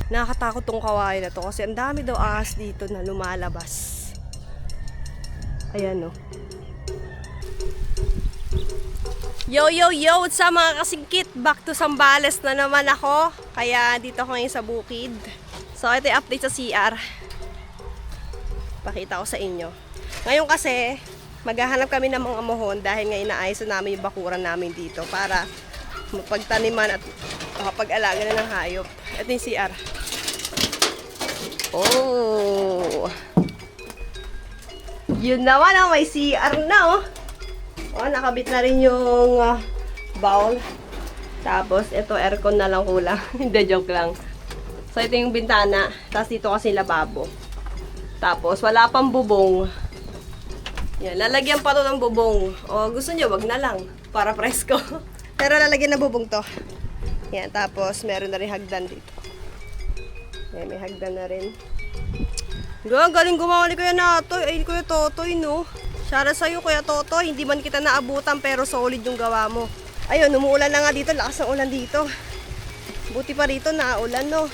Nakakatakot tong kawayan na to kasi ang dami daw ahas dito na lumalabas. Ayan o. Yo, yo, yo! What's up mga kasingkit? Back to Zambales na naman ako. Kaya dito ako ngayon sa bukid. So ito yung update sa CR. Pakita ko sa inyo. Ngayon kasi, maghahanap kami ng mga mohon dahil ngayon naayos na namin yung bakuran namin dito para mapagtaniman at makapag-alaga na ng hayop. Ito yung CR. Oh! Yun naman oh, may CR na oh. Oh, nakabit na rin yung bowl. Tapos, ito aircon na lang kulang. Hindi, joke lang. So, ito yung bintana. Tapos, dito kasi lababo. Tapos, wala pang bubong. Yan, lalagyan pa to ng bubong. O, gusto nyo, wag na lang. Para presko. Pero lalagyan na bubong to. Yan, tapos, meron na rin hagdan dito. Yan, may hagdan na rin. Galing gumawa ni Kuya Natoy. Ay, Kuya Totoy, no? Shara sa'yo, Kuya Totoy. Hindi man kita naabutan, pero solid yung gawa mo. Ayun, umuulan na nga dito. Lakas ng ulan dito. Buti pa rito, naulan, no?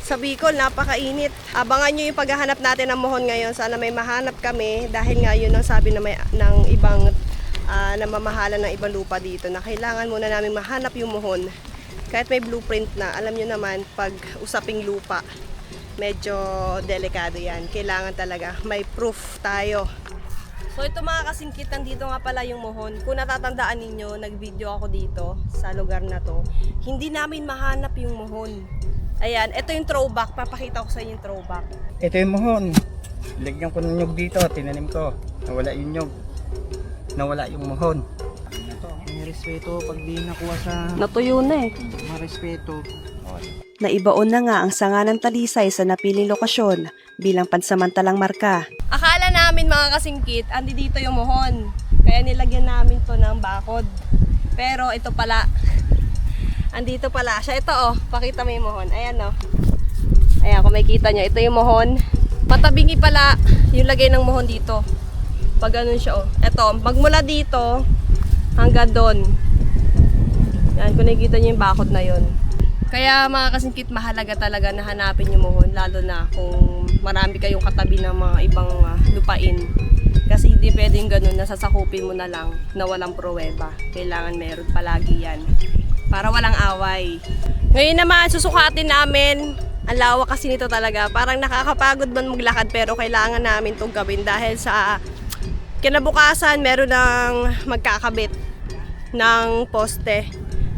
Sa Bicol, napakainit. Abangan nyo yung paghahanap natin ng mohon ngayon. Sana may mahanap kami. Dahil nga yun ang sabi na may, ng ibang namamahala ng ibang lupa dito. Na kailangan muna namin mahanap yung mohon. Kahit may blueprint na, alam nyo naman, pag usaping lupa, medyo delikado yan. Kailangan talaga may proof tayo. So ito mga kasingkit, nandito nga pala yung mohon. Kung natatandaan ninyo, nag-video ako dito sa lugar na to. Hindi namin mahanap yung mohon. Ayan, ito yung throwback. Papakita ko sa inyo yung throwback. Ito yung mohon. Lagyan ko ng nyug dito, tinanim ko. Nawala yung nyug. Nawala yung mohon. May respeto pag di nakuha sa... Natuyo na eh. May respeto. Naibaon na nga ang sanga ng Talisay sa napiling lokasyon bilang pansamantalang marka. Akala namin mga kasingkit, andi dito yung mohon. Kaya nilagyan namin to ng bakod. Pero ito pala, andito pala siya. Ito oh, pakita mo yung mohon. Ayan oh. Ayan, kung makikita nyo, ito yung mohon. Patabingi pala yung lagay ng mohon dito. Pag ganun siya oh. Ito, magmula dito hanggang doon. Yan, kung nakikita nyo yung bakod na yun. Kaya mga kasingkit, mahalaga talaga na hanapin yung mohon, lalo na kung marami kayong katabi ng mga ibang lupain. Kasi hindi pwedeng ganun na sasakupin mo na lang na walang pruweba. Kailangan meron palagi yan para walang away. Ngayon naman, susukatin namin. Ang lawak kasi nito talaga. Parang nakakapagod man maglakad, pero kailangan namin itong gawin dahil sa kinabukasan meron ng magkakabit ng poste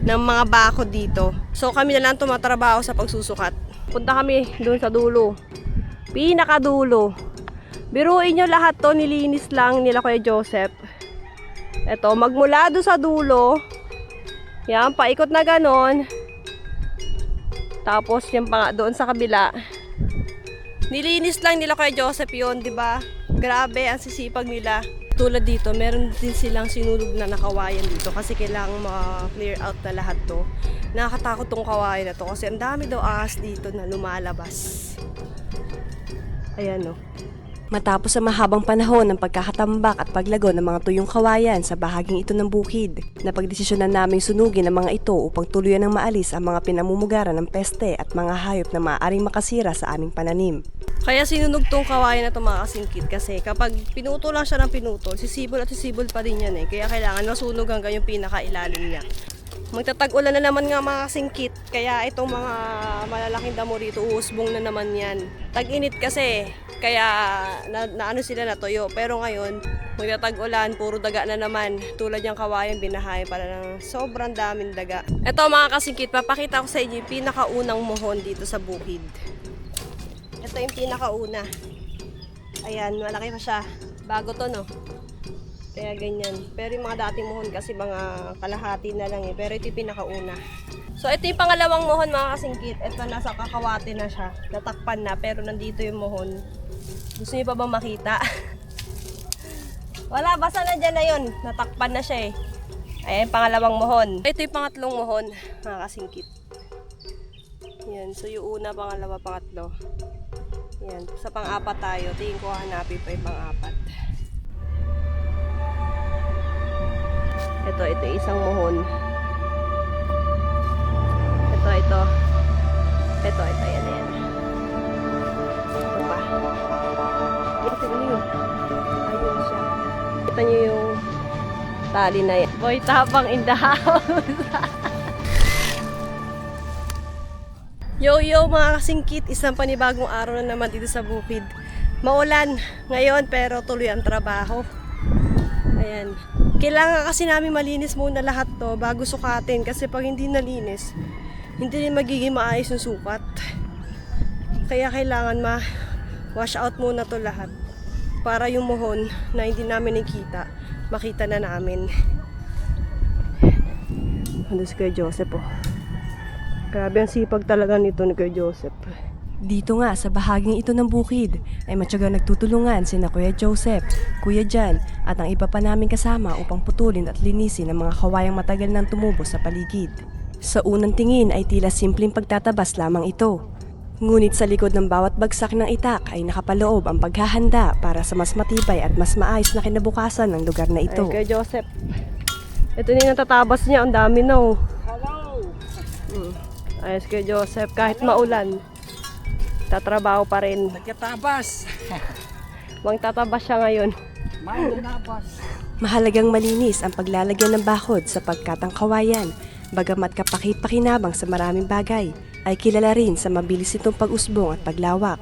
ng mga bakod dito. So kami na lang tumatrabaho sa pagsusukat. Punta kami doon sa dulo. Pinakadulo. Biruin nyo lahat to, nilinis lang nila Kuya Joseph. Eto, magmula doon sa dulo. Yan, paikot na ganon. Tapos yan pa doon sa kabila. Nilinis lang nila Kuya Joseph yun, di ba? Grabe, ang sisipag nila. Tulad dito, meron din silang sinulog na nakawayan dito kasi kailangan ma-clear out na lahat to. Nakakatakot tong kawayan na to kasi ang dami daw ahas dito na lumalabas. Ayan o. Matapos sa mahabang panahon ng pagkakatambak at paglago ng mga tuyong kawayan sa bahaging ito ng bukid, napagdesisyonan naming sunugin ang mga ito upang tuluyan ng maalis ang mga pinamumugaran ng peste at mga hayop na maaaring makasira sa aming pananim. Kaya sinunog tong kawayan na to mga kasingkit kasi kapag pinutol lang siya ng pinutol, sisibol at sisibol pa din yan eh. Kaya kailangan masunog hanggang yung pinakailalim niya. Magtatag-ulan na naman nga mga kasingkit, kaya itong mga malalaking damo rito, uusbong na naman yan. Tag-init kasi, kaya naano sila natuyo. Pero ngayon, magtatag-ulan, puro daga na naman. Tulad yung kawayan, binahay para ng sobrang daming daga. Ito mga kasingkit, papakita ko sa inyo yung pinakaunang mohon dito sa bukid. Ito yung pinakauna. Ayan, malaki pa siya. Bago to, no? Kaya ganyan. Pero yung mga dating mohon kasi mga kalahati na lang eh. Pero ito yung pinakauna. So ito yung pangalawang mohon mga kasingkit. Ito nasa kakawate na siya. Natakpan na pero nandito yung mohon. Gusto niyo pa ba makita? Wala, basta na dyan na yun. Natakpan na siya eh. Ayan, pangalawang mohon. Ito yung pangatlong mohon mga kasingkit. Yan. So yung una, pangalawa, pangatlo. Yan. Sa pang-apat tayo. Tingin ko hanapin pa yung pang-apat. Ito isang mohon. Ito. Yan. tali na yan. Boy Tapang in the house. Yo mga kasingkit, isang panibagong araw na naman dito sa bukid. Maulan ngayon pero tuloy ang trabaho. Ayan. Kailangan kasi namin malinis muna lahat to bago sukatin kasi pag hindi nalinis, hindi rin magiging maayos yung sukat. Kaya kailangan wash out muna to lahat para yung muhon na hindi namin nakita, makita na namin. Ano si Kuya Joseph oh. Grabe ang sipag talaga nito ni Kuya Joseph. Dito nga sa bahaging ito ng bukid ay matyagang nagtutulungan sina Kuya Joseph, Kuya Jan at ang iba pa naming kasama upang putulin at linisin ang mga kawayang matagal nang tumubo sa paligid. Sa unang tingin ay tila simpleng pagtatabas lamang ito. Ngunit sa likod ng bawat bagsak ng itak ay nakapaloob ang paghahanda para sa mas matibay at mas maayos na kinabukasan ng lugar na ito. Ay, Kuya Joseph. Ito na yung natatabas niya, ang dami na oh. Hello! Ayos Kuya Joseph, kahit maulan, tatrabaho pa rin. Nagkatabas! Tatabas siya ngayon. Nabas! Mahalagang malinis ang paglalagyan ng bakod sapagkat ang kawayan, bagamat kapaki-pakinabang sa maraming bagay, ay kilala rin sa mabilis itong pag-usbong at paglawak.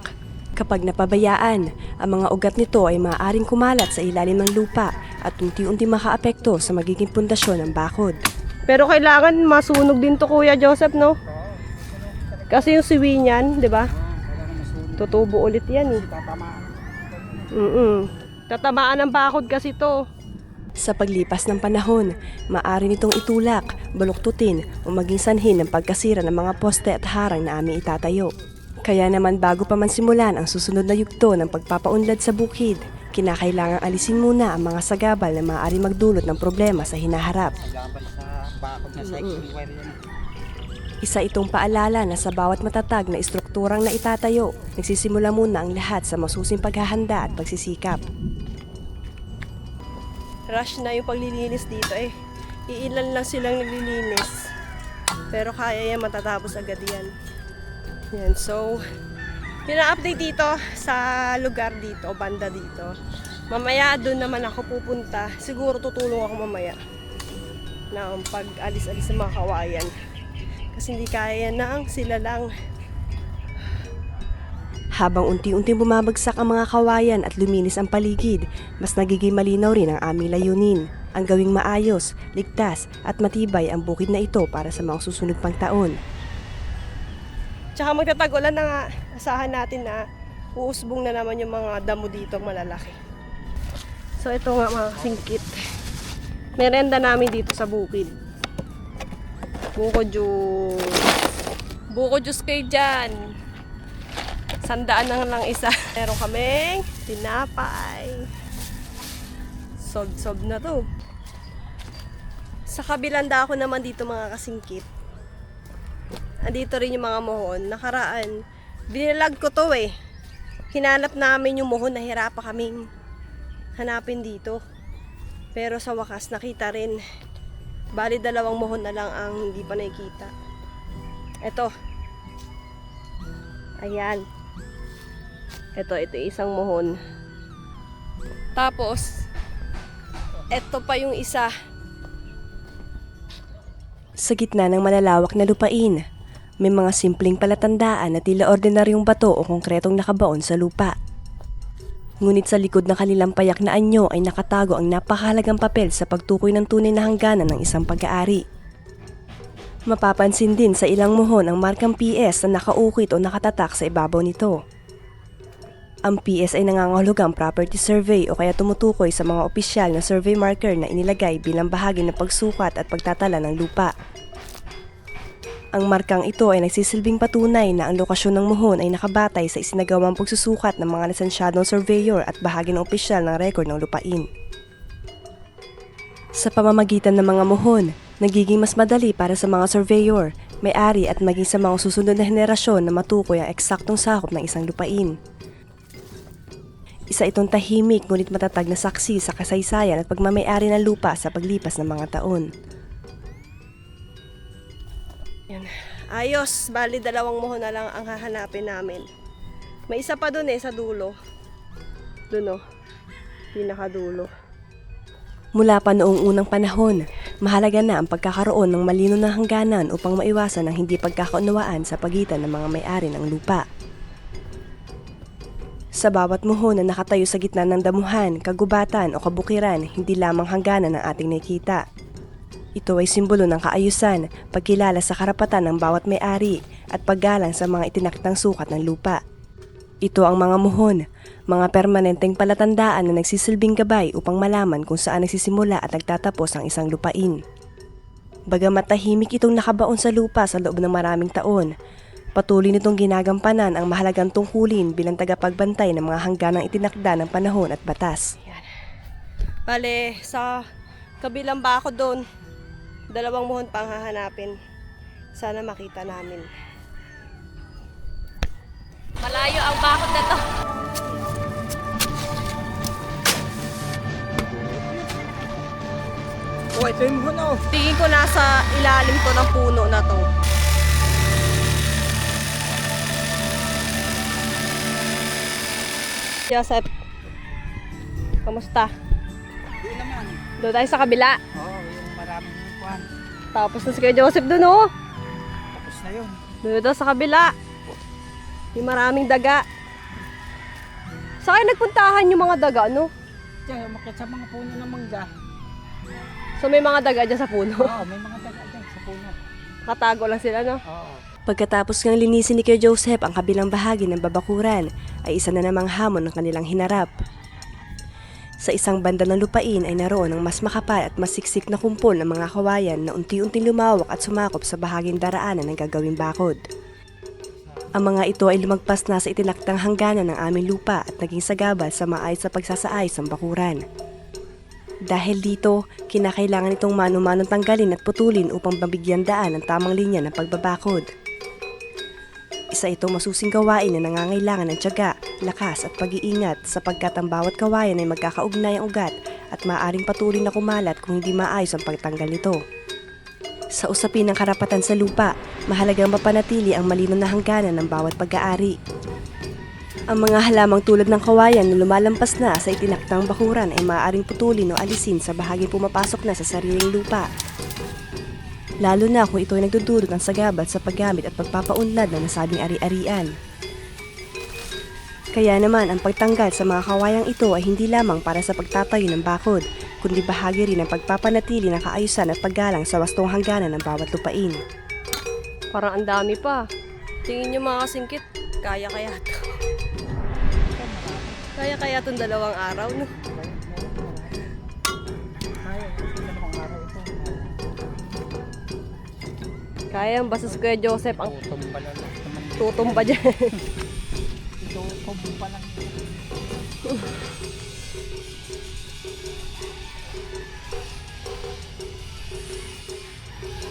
Kapag napabayaan, ang mga ugat nito ay maaaring kumalat sa ilalim ng lupa at unti-unti makaapekto sa magiging pundasyon ng bakod. Pero kailangan masunog din to Kuya Joseph, no? Kasi yung siwi niyan, di ba? Tutubo ulit yan eh. Tatamaan ng bakod kasi to. Sa paglipas ng panahon, maaari nitong itulak, baluktutin o maging sanhin ng pagkasira ng mga poste at harang na aming itatayo. Kaya naman bago pa man simulan ang susunod na yugto ng pagpapaunlad sa bukid, kinakailangang alisin muna ang mga sagabal na maaari magdulot ng problema sa hinaharap. Isa itong paalala na sa bawat matatag na istrukturang na itatayo, nagsisimula muna ang lahat sa masusing paghahanda at pagsisikap. Rush na yung paglilinis dito eh. Iilan lang silang naglilinis. Pero kaya yan, matatapos agad yan. Yan, so pina-update dito sa lugar dito, banda dito. Mamaya doon naman ako pupunta. Siguro tutulong ako mamaya na pag-alis-alis ng mga kawayan. Kasi hindi kaya nang sila lang. Habang unti-unting bumabagsak ang mga kawayan at luminis ang paligid, mas nagiging malinaw rin ang aming layunin. Ang gawing maayos, ligtas at matibay ang bukid na ito para sa mga susunod pang taon. Tsaka magtatagulan na nga, asahan natin na uusbong na naman yung mga damo dito malalaki. So ito nga mga kasingkit. Merenda namin dito sa bukid. Buko juice. Buko juice kayo dyan. 100 na lang isa. Meron kaming tinapay. Sob-sob na to. Sa kabilang dako naman dito mga kasingkit. Andito rin yung mga mohon. Nakaraan, binilag ko to eh. Hinanap namin yung mohon, nahirapan kaming hanapin dito. Pero sa wakas nakita rin. Bali 2 mohon na lang ang hindi pa nakikita. Ito. Ayan. Ito isang mohon. Tapos, ito pa yung isa. Sa gitna ng malalawak na lupain, may mga simpleng palatandaan na tila ordinaryong bato o konkretong nakabaon sa lupa. Ngunit sa likod ng kanilang payak na anyo ay nakatago ang napakahalagang papel sa pagtukoy ng tunay na hangganan ng isang pag-aari. Mapapansin din sa ilang mohon ang markang PS na nakaukit o nakatatak sa ibabaw nito. Ang PS ay nangangahulugang property survey o kaya tumutukoy sa mga opisyal na survey marker na inilagay bilang bahagi ng pagsukat at pagtatala ng lupa. Ang markang ito ay nagsisilbing patunay na ang lokasyon ng mohon ay nakabatay sa isinagawang pagsusukat ng mga lisensyadong surveyor at bahagi ng opisyal ng rekord ng lupain. Sa pamamagitan ng mga mohon, nagiging mas madali para sa mga surveyor, may-ari at maging sa mga susunod na henerasyon na matukoy ang eksaktong sakop ng isang lupain. Isa itong tahimik ngunit matatag na saksi sa kasaysayan at pagmamay-ari ng lupa sa paglipas ng mga taon. Yan. Ayos, bali 2 mohon na lang ang hahanapin namin. May isa pa dun sa dulo. Dun pinakadulo. Mula pa noong unang panahon, mahalaga na ang pagkakaroon ng malino na hangganan upang maiwasan ang hindi pagkakaunawaan sa pagitan ng mga may-ari ng lupa. Sa bawat muhon na nakatayo sa gitna ng damuhan, kagubatan o kabukiran, hindi lamang hangganan ang ating nakikita. Ito ay simbolo ng kaayusan, pagkilala sa karapatan ng bawat may-ari at paggalang sa mga itinakdang sukat ng lupa. Ito ang mga muhon, mga permanenteng palatandaan na nagsisilbing gabay upang malaman kung saan nagsisimula at nagtatapos ang isang lupain. Bagamat tahimik itong nakabaon sa lupa sa loob ng maraming taon, patuloy nitong ginagampanan ang mahalagang tungkulin bilang tagapagbantay ng mga hangganang itinakda ng panahon at batas. Bale, sa kabilang bako doon, 2 muhon pang hahanapin. Sana makita namin. Malayo ang bakod na to. Oh, ito yung muhon oh. Tingin ko nasa ilalim to ng puno na to. Joseph, kamusta? Doon naman. Doon tayo sa kabila. Oo, yung maraming kwan. Tapos na si Kuya Joseph doon, oh. Tapos na yun. Doon sa kabila. Yung maraming daga. Saan nagpuntahan yung mga daga, no? Diyan, umakyat sa mga puno ng mangga. So may mga daga dyan sa puno. Oo, may mga daga dyan sa puno. Katago lang sila, no? Oo. Pagkatapos ng linisin ni Kuya Joseph ang kabilang bahagi ng babakuran, ay isa na namang hamon ng kanilang hinarap. Sa isang banda ng lupain ay naroon ang mas makapal at masiksik na kumpol ng mga kawayan na unti-unting lumawak at sumakop sa bahaging daraanan ng gagawing bakod. Ang mga ito ay lumagpas na sa itinaktang hangganan ng aming lupa at naging sagabal sa maayos sa pagsasaayos ng bakuran. Dahil dito, kinakailangan itong mano-manong tanggalin at putulin upang mabigyan daan ang tamang linya ng pagbabakod. Isa itong masusing gawain na nangangailangan ng tiyaga, lakas at pag-iingat sapagkat ang bawat kawayan ay magkakaugnay ang ugat at maaaring patuloy na kumalat kung hindi maayos ang pagtanggal nito. Sa usapin ng karapatan sa lupa, mahalagang mapanatili ang malinaw na hangganan ng bawat pag-aari. Ang mga halamang tulad ng kawayan na lumalampas na sa itinaktang bakuran ay maaaring putulin o alisin sa bahaging pumapasok na sa sariling lupa. Lalo na kung ito ay nagdudulot ng sagabal sa paggamit at pagpapaunlad ng nasabing ari-arian. Kaya naman ang pagtanggal sa mga kawayang ito ay hindi lamang para sa pagtatayo ng bakod, kundi bahagi rin ng pagpapanatili ng kaayusan at paggalang sa wastong hangganan ng bawat lupain. Parang ang dami pa. Tingin nyo mga kasingkit, kaya-kaya to. Kaya-kaya itong 2 araw, no? Kaya ang basta si Kuya Joseph ang Tutumba lang naman. tutumba dyan. Tutumba lang.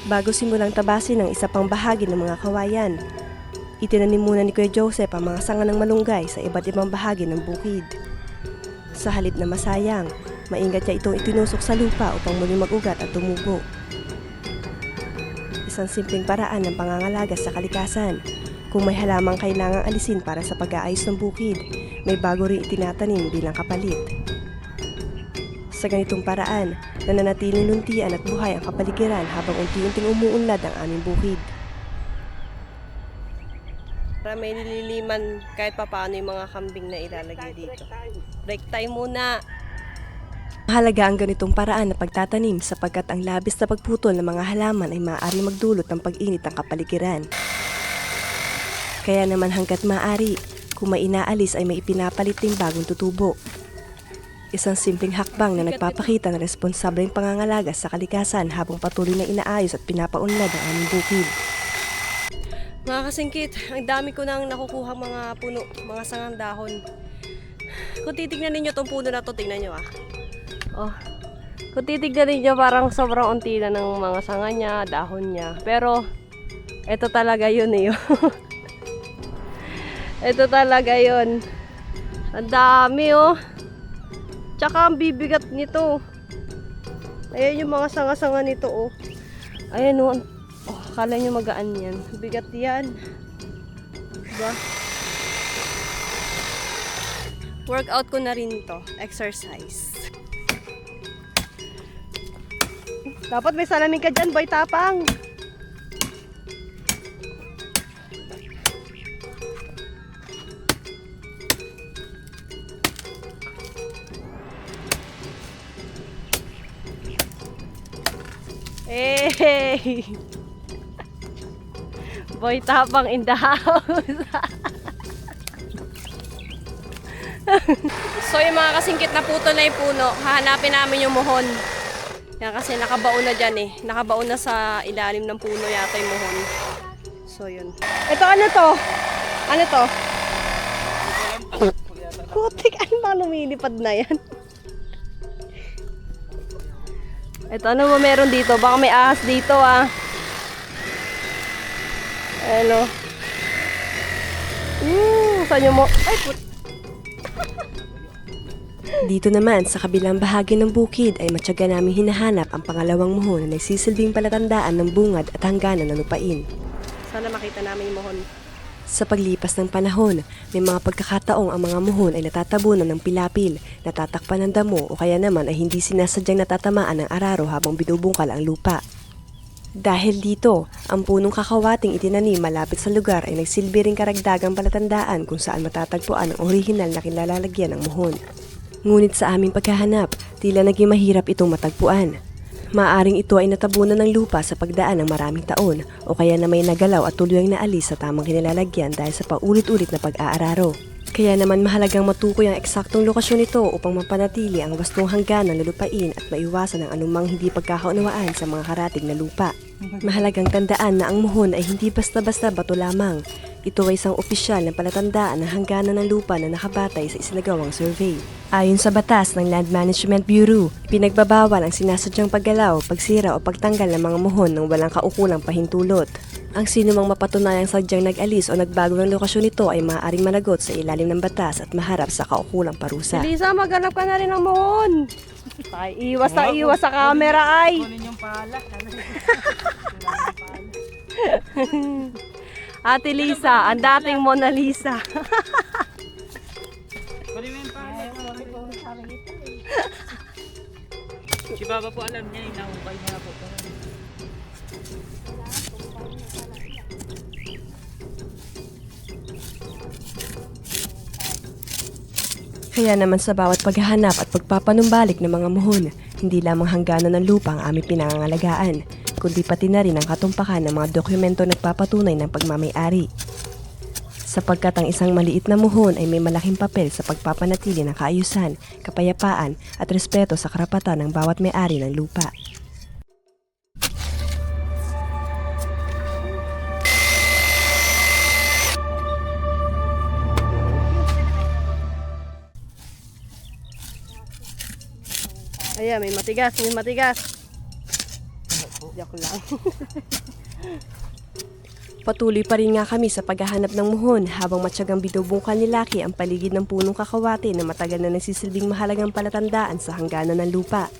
Bago simulang tabasin ang isa pang bahagi ng mga kawayan, itinanim muna ni Kuya Joseph ang mga sanga ng malunggay sa iba't ibang bahagi ng bukid. Sa halip na masayang, maingat niya itong itinusok sa lupa upang muling mag-ugat at tumubo. Isang simpleng paraan ng pangangalaga sa kalikasan. Kung may halamang kailangang alisin para sa pag-aayos ng bukid, may bago rin itinatanim bilang kapalit. Sa ganitong paraan, nananatiling luntian at buhay ang kapaligiran habang unti-unting umuunlad ang aming bukid. Para may nililiman kahit papaano yung mga kambing na ilalagay dito. Break time muna. Mahalaga ang ganitong paraan na pagtatanim sapagkat ang labis na pagputol ng mga halaman ay maaari magdulot ng pag-init ng kapaligiran. Kaya naman hanggat maaari, kung may inaalis ay may ipinapalit ding bagong tutubo. Isang simpleng hakbang na nagpapakita ng responsableng pangangalaga sa kalikasan habang patuloy na inaayos at pinapaunlad ang aming bukid. Mga kasingkit, ang dami ko nang nakukuha mga puno, mga sangang dahon. Kung titignan ninyo tong puno na to, tingnan nyo ah. Oh, kung titignan ninyo parang sobrang unti na ng mga sanga niya, dahon niya. Pero, ito talaga yun eh. Ito talaga yun. Ang dami oh. Tsaka ang bibigat nito. Ayan yung mga sanga-sanga nito oh. Ayan oh. Oh, akala nyo magaan yan. Bigat yan. Diba? Workout ko na rin to. Exercise. Dapat may salamin ka dyan, boy tapang. Hey! Boy tapang in the house. So yung mga kasingkit na puto na yung puno, hahanapin namin yung muhon. Yan kasi nakabaon na dyan eh. Nakabaon na sa ilalim ng puno yata yung muhon. So yun. Ito ano to? Ano to? Putik, ano mga lumilipad na yan? Ito ano ba meron dito? Baka may ahas dito ah. Ano? Saan yung mo? Ay, Dito naman sa kabilang bahagi ng bukid ay matyaga naming hinahanap ang pangalawang muhon na nagsisilbing palatandaan ng bungad at hangganan ng lupain. sana makita namin yung muhon. Sa paglipas ng panahon, may mga pagkakataong ang mga muhon ay natatabunan ng pilapil, natatakpan ng damo o kaya naman ay hindi sinasadyang natatamaan ng araro habang binubungkal ang lupa. Dahil dito, ang punong kakawating itinanim malapit sa lugar ay nagsilbi ring karagdagang palatandaan kung saan matatagpuan ang orihinal na kilalalagyan ng muhon. Ngunit sa aming paghahanap, tila naging mahirap itong matagpuan. Maaring ito ay natabunan ng lupa sa pagdaan ng maraming taon o kaya na may nagalaw at tuluyang naalis sa tamang kinilalagyan dahil sa paulit-ulit na pag-aararo. Kaya naman mahalagang matukoy ang eksaktong lokasyon nito upang mapanatili ang wastong hangganan ng lupain at maiwasan ang anumang hindi pagkakaunawaan sa mga karatig na lupa. Mahalagang tandaan na ang muhon ay hindi basta-basta bato lamang. Ito ay isang opisyal na palatandaan ng hangganan ng lupa na nakabatay sa isinagawang survey. Ayon sa batas ng Land Management Bureau, pinagbabawal ang sinasadyang paggalaw, pagsira o pagtanggal ng mga muhon ng walang kaukulang pahintulot. Ang sinumang mapatunayang sadyang nag-alis o nagbago ng lokasyon nito ay maaaring managot sa ilalim ng batas at maharap sa kaukulang parusa. Lisa, maghanap ka na rin ng muhon. Ay, iwas na iwas sa camera ay. Kunin yung pala. Ate Lisa, ang dating Mona Lisa. Kunin mo yung pala. Si Baba po alam niya, inahukay niya po. Kaya naman sa bawat paghahanap at pagpapanumbalik ng mga muhon, hindi lamang hangganan ng lupa ang aming pinangangalagaan, kundi pati na rin ang katumpakan ng mga dokumento nagpapatunay ng pagmamay-ari. Sapagkat ang isang maliit na muhon ay may malaking papel sa pagpapanatili ng kaayusan, kapayapaan at respeto sa karapatan ng bawat may-ari ng lupa. Ayan, may matigas, may matigas. Joke lang. Patuloy pa rin nga kami sa paghahanap ng muhon habang matyagang binubungkal ni Lucky ang paligid ng punong kakawate na matagal na nagsisilbing mahalagang palatandaan sa hangganan ng lupa.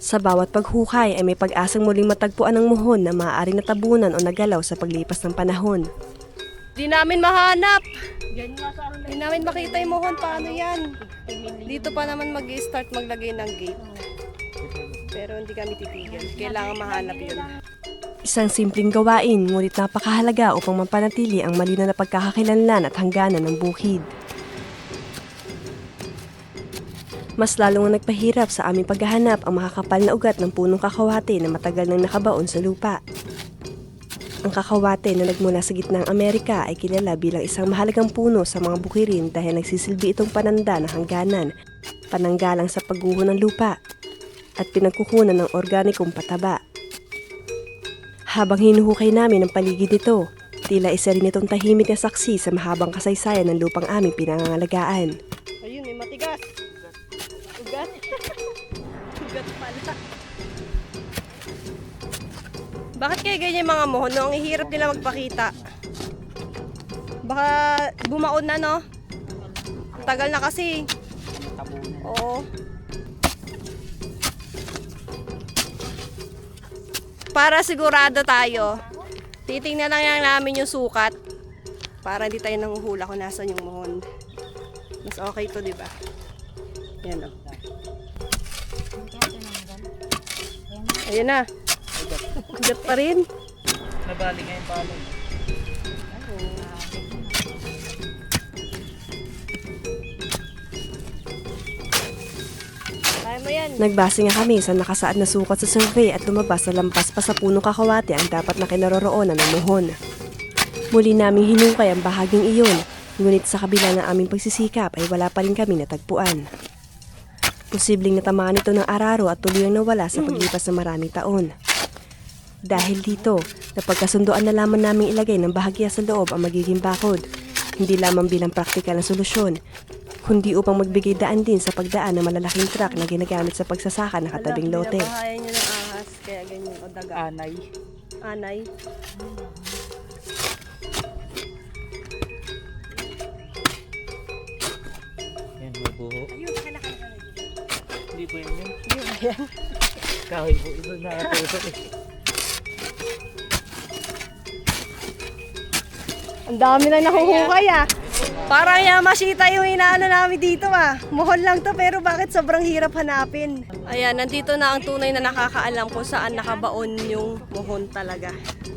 Sa bawat paghukay ay may pag-asang muling matagpuan ng muhon na maaaring natabunan o nagalaw sa paglipas ng panahon. Di namin mahanap. Di namin makita yung muhon. Paano yan? Dito pa naman mag-start maglagay ng gate. Pero hindi kami titigil. Kailangan mahanap yun. Isang simpleng gawain ngunit napakahalaga upang mapanatili ang malinaw na pagkakakilanlan at hangganan ng bukid. Mas lalong nagpahirap sa aming paghahanap ang makakapal na ugat ng punong kakawate na matagal nang nakabaon sa lupa. Ang kakawate na nagmula sa gitnang Amerika ay kilala bilang isang mahalagang puno sa mga bukirin dahil nagsisilbi itong pananda ng hangganan, pananggalang sa pagguho ng lupa, at pinagkukunan ng organikong pataba. Habang hinuhukay namin ang paligid nito, tila isa rin itong tahimik na saksi sa mahabang kasaysayan ng lupang aming pinangangalagaan. Ayun, may matigas. Ugat. Ugat pala. Bakit kaya ganyan yung mga muhon? No? Ang hirap nila magpakita. Baka bumaon na, no? Tagal na kasi. Oo. Para sigurado tayo, titingnan lang namin yung sukat para hindi tayo nanguhula kung nasan yung muhon. Mas okay to, di ba? Yan o. Ayan na. Ugat pa rin. Nabali nga yung palo. Kaya mo yan. Nagbase nga kami sa nakasaad na sukat sa survey at lumabas na lampas pa sa punong kakawate ang dapat na kinaroroonan ng muhon. Muli naming hinukay ang bahaging iyon, ngunit sa kabila ng aming pagsisikap ay wala pa rin kami natagpuan. Posibleng natamaan ito ng araro at tuluyang nawala sa paglipas ng maraming taon. Dahil dito, napagkasunduan na lamang naming ilagay ng bahagya sa loob ang magiging bakod, hindi lamang bilang praktikal na solusyon, kundi upang magbigay daan din sa pagdaan ng malalaking truck na ginagamit sa pagsasaka ng katabing lote. Binabahayan niyo ng ahas, kaya ganyan, o daga. Anay. Anay. Yan, may buho. Hindi po yan yun. Yun ba yan? Kahoy po ito nakatutok eh. Ang dami na nahuhukay ah. Parang Yamashita yung inaano namin dito ah. Muhon lang to pero bakit sobrang hirap hanapin. Ayan, nandito na ang tunay na nakakaalam kung saan nakabaon yung muhon talaga.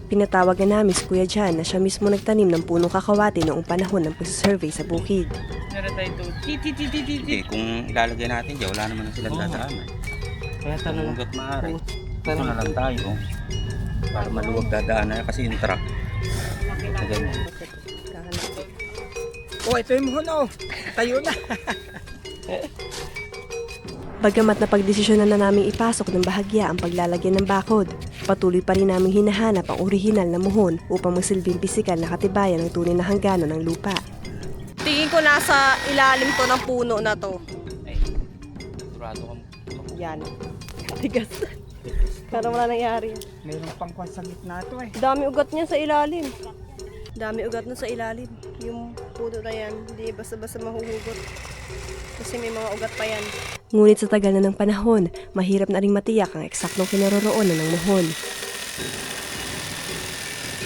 Pinatawag na namin si Kuya Jan na siya mismo nagtanim ng punong kakawate noong panahon ng pagsasurvey sa bukid. Meron tayo ito. Hindi, kung ilalagay natin dyan, wala naman na silang dadaanan. Kaya Kung tanong. hanggat maaari, ito na lang tayo. Para maluwag dadaanan kasi yung truck. Na ganyan. Oh, ito yung muhon oh. Tayo na. Bagamat napagdesisyonan na naming ipasok ng bahagya ang paglalagyan ng bakod, patuloy pa rin naming hinahanap ang orihinal na muhon upang magsilbing pisikal na katibayan ng tunay na hangganan ng lupa. Tingin ko nasa ilalim to ng puno na to. Ay, turado ka. Yan. Tigas. Parang wala nangyari. Mayroong pangkwan sa gitna ito eh. Dami ugat niya sa ilalim. Dami ugat nun sa ilalim. Yung puno na yan, hindi basta-basta mahuhugot. Kasi may mga ugat pa yan. Ngunit sa tagal na ng panahon, mahirap na ring matiyak ang eksaktong kinaroroonan ng muhon.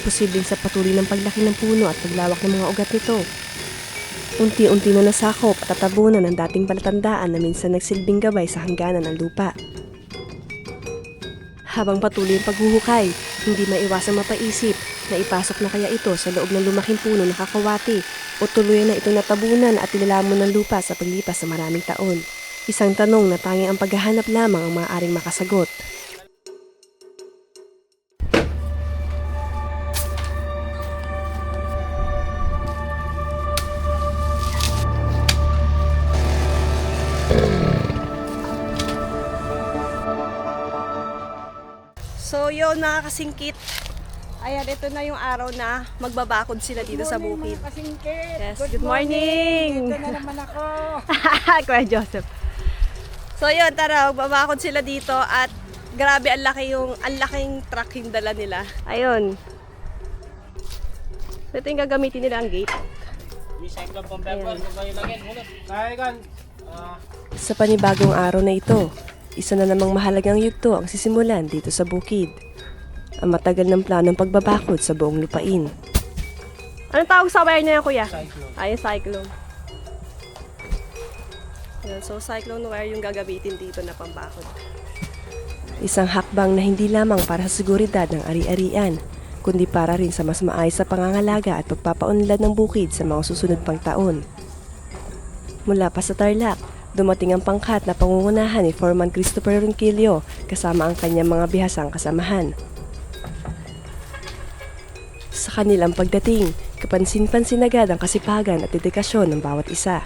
Posibleng sa patuloy ng paglaki ng puno at paglawak ng mga ugat nito, unti-unti na nasakop at tatabunan ng dating palatandaan na minsan nagsilbing gabay sa hangganan ng lupa. Habang patuloy ang paghuhukay, hindi maiwasang mapaisip na ipasok na kaya ito sa loob ng lumaking puno na kakawati o tuluyan na itong natabunan at nilalamon ng lupa sa paglipas ng maraming taon. Isang tanong na tanging ang paghahanap lamang ang maaaring makasagot. So yun, nakakasingkit. Ayan, ito na yung araw na magbabakod sila dito sa bukid. Yes, good morning! Ito na naman ako. Kuya Joseph. So yun, tara, magbabakod sila dito at grabe, ang laking truck yung dala nila. Ayun. So ito yung gagamitin nila ang gate. Sa panibagong araw na ito, isa na namang mahalagang yugto ang sisimulan dito sa bukid. Ang matagal ng planong pagbabakod sa buong lupain. Anong tawag sa wire niya yan, kuya? Cyclone. Ay, cyclone. Ayan, so cyclone wire yung gagamitin dito na pambakod. Isang hakbang na hindi lamang para sa seguridad ng ari-arian, kundi para rin sa mas maayos sa pangangalaga at pagpapaunlad ng bukid sa mga susunod pang taon. Mula pa sa Tarlac, dumating ang pangkat na pangungunahan ni Foreman Christopher Ronquillo kasama ang kanyang mga bihasang kasamahan. Sa kanilang pagdating, kapansin-pansin agad ang kasipagan at dedikasyon ng bawat isa.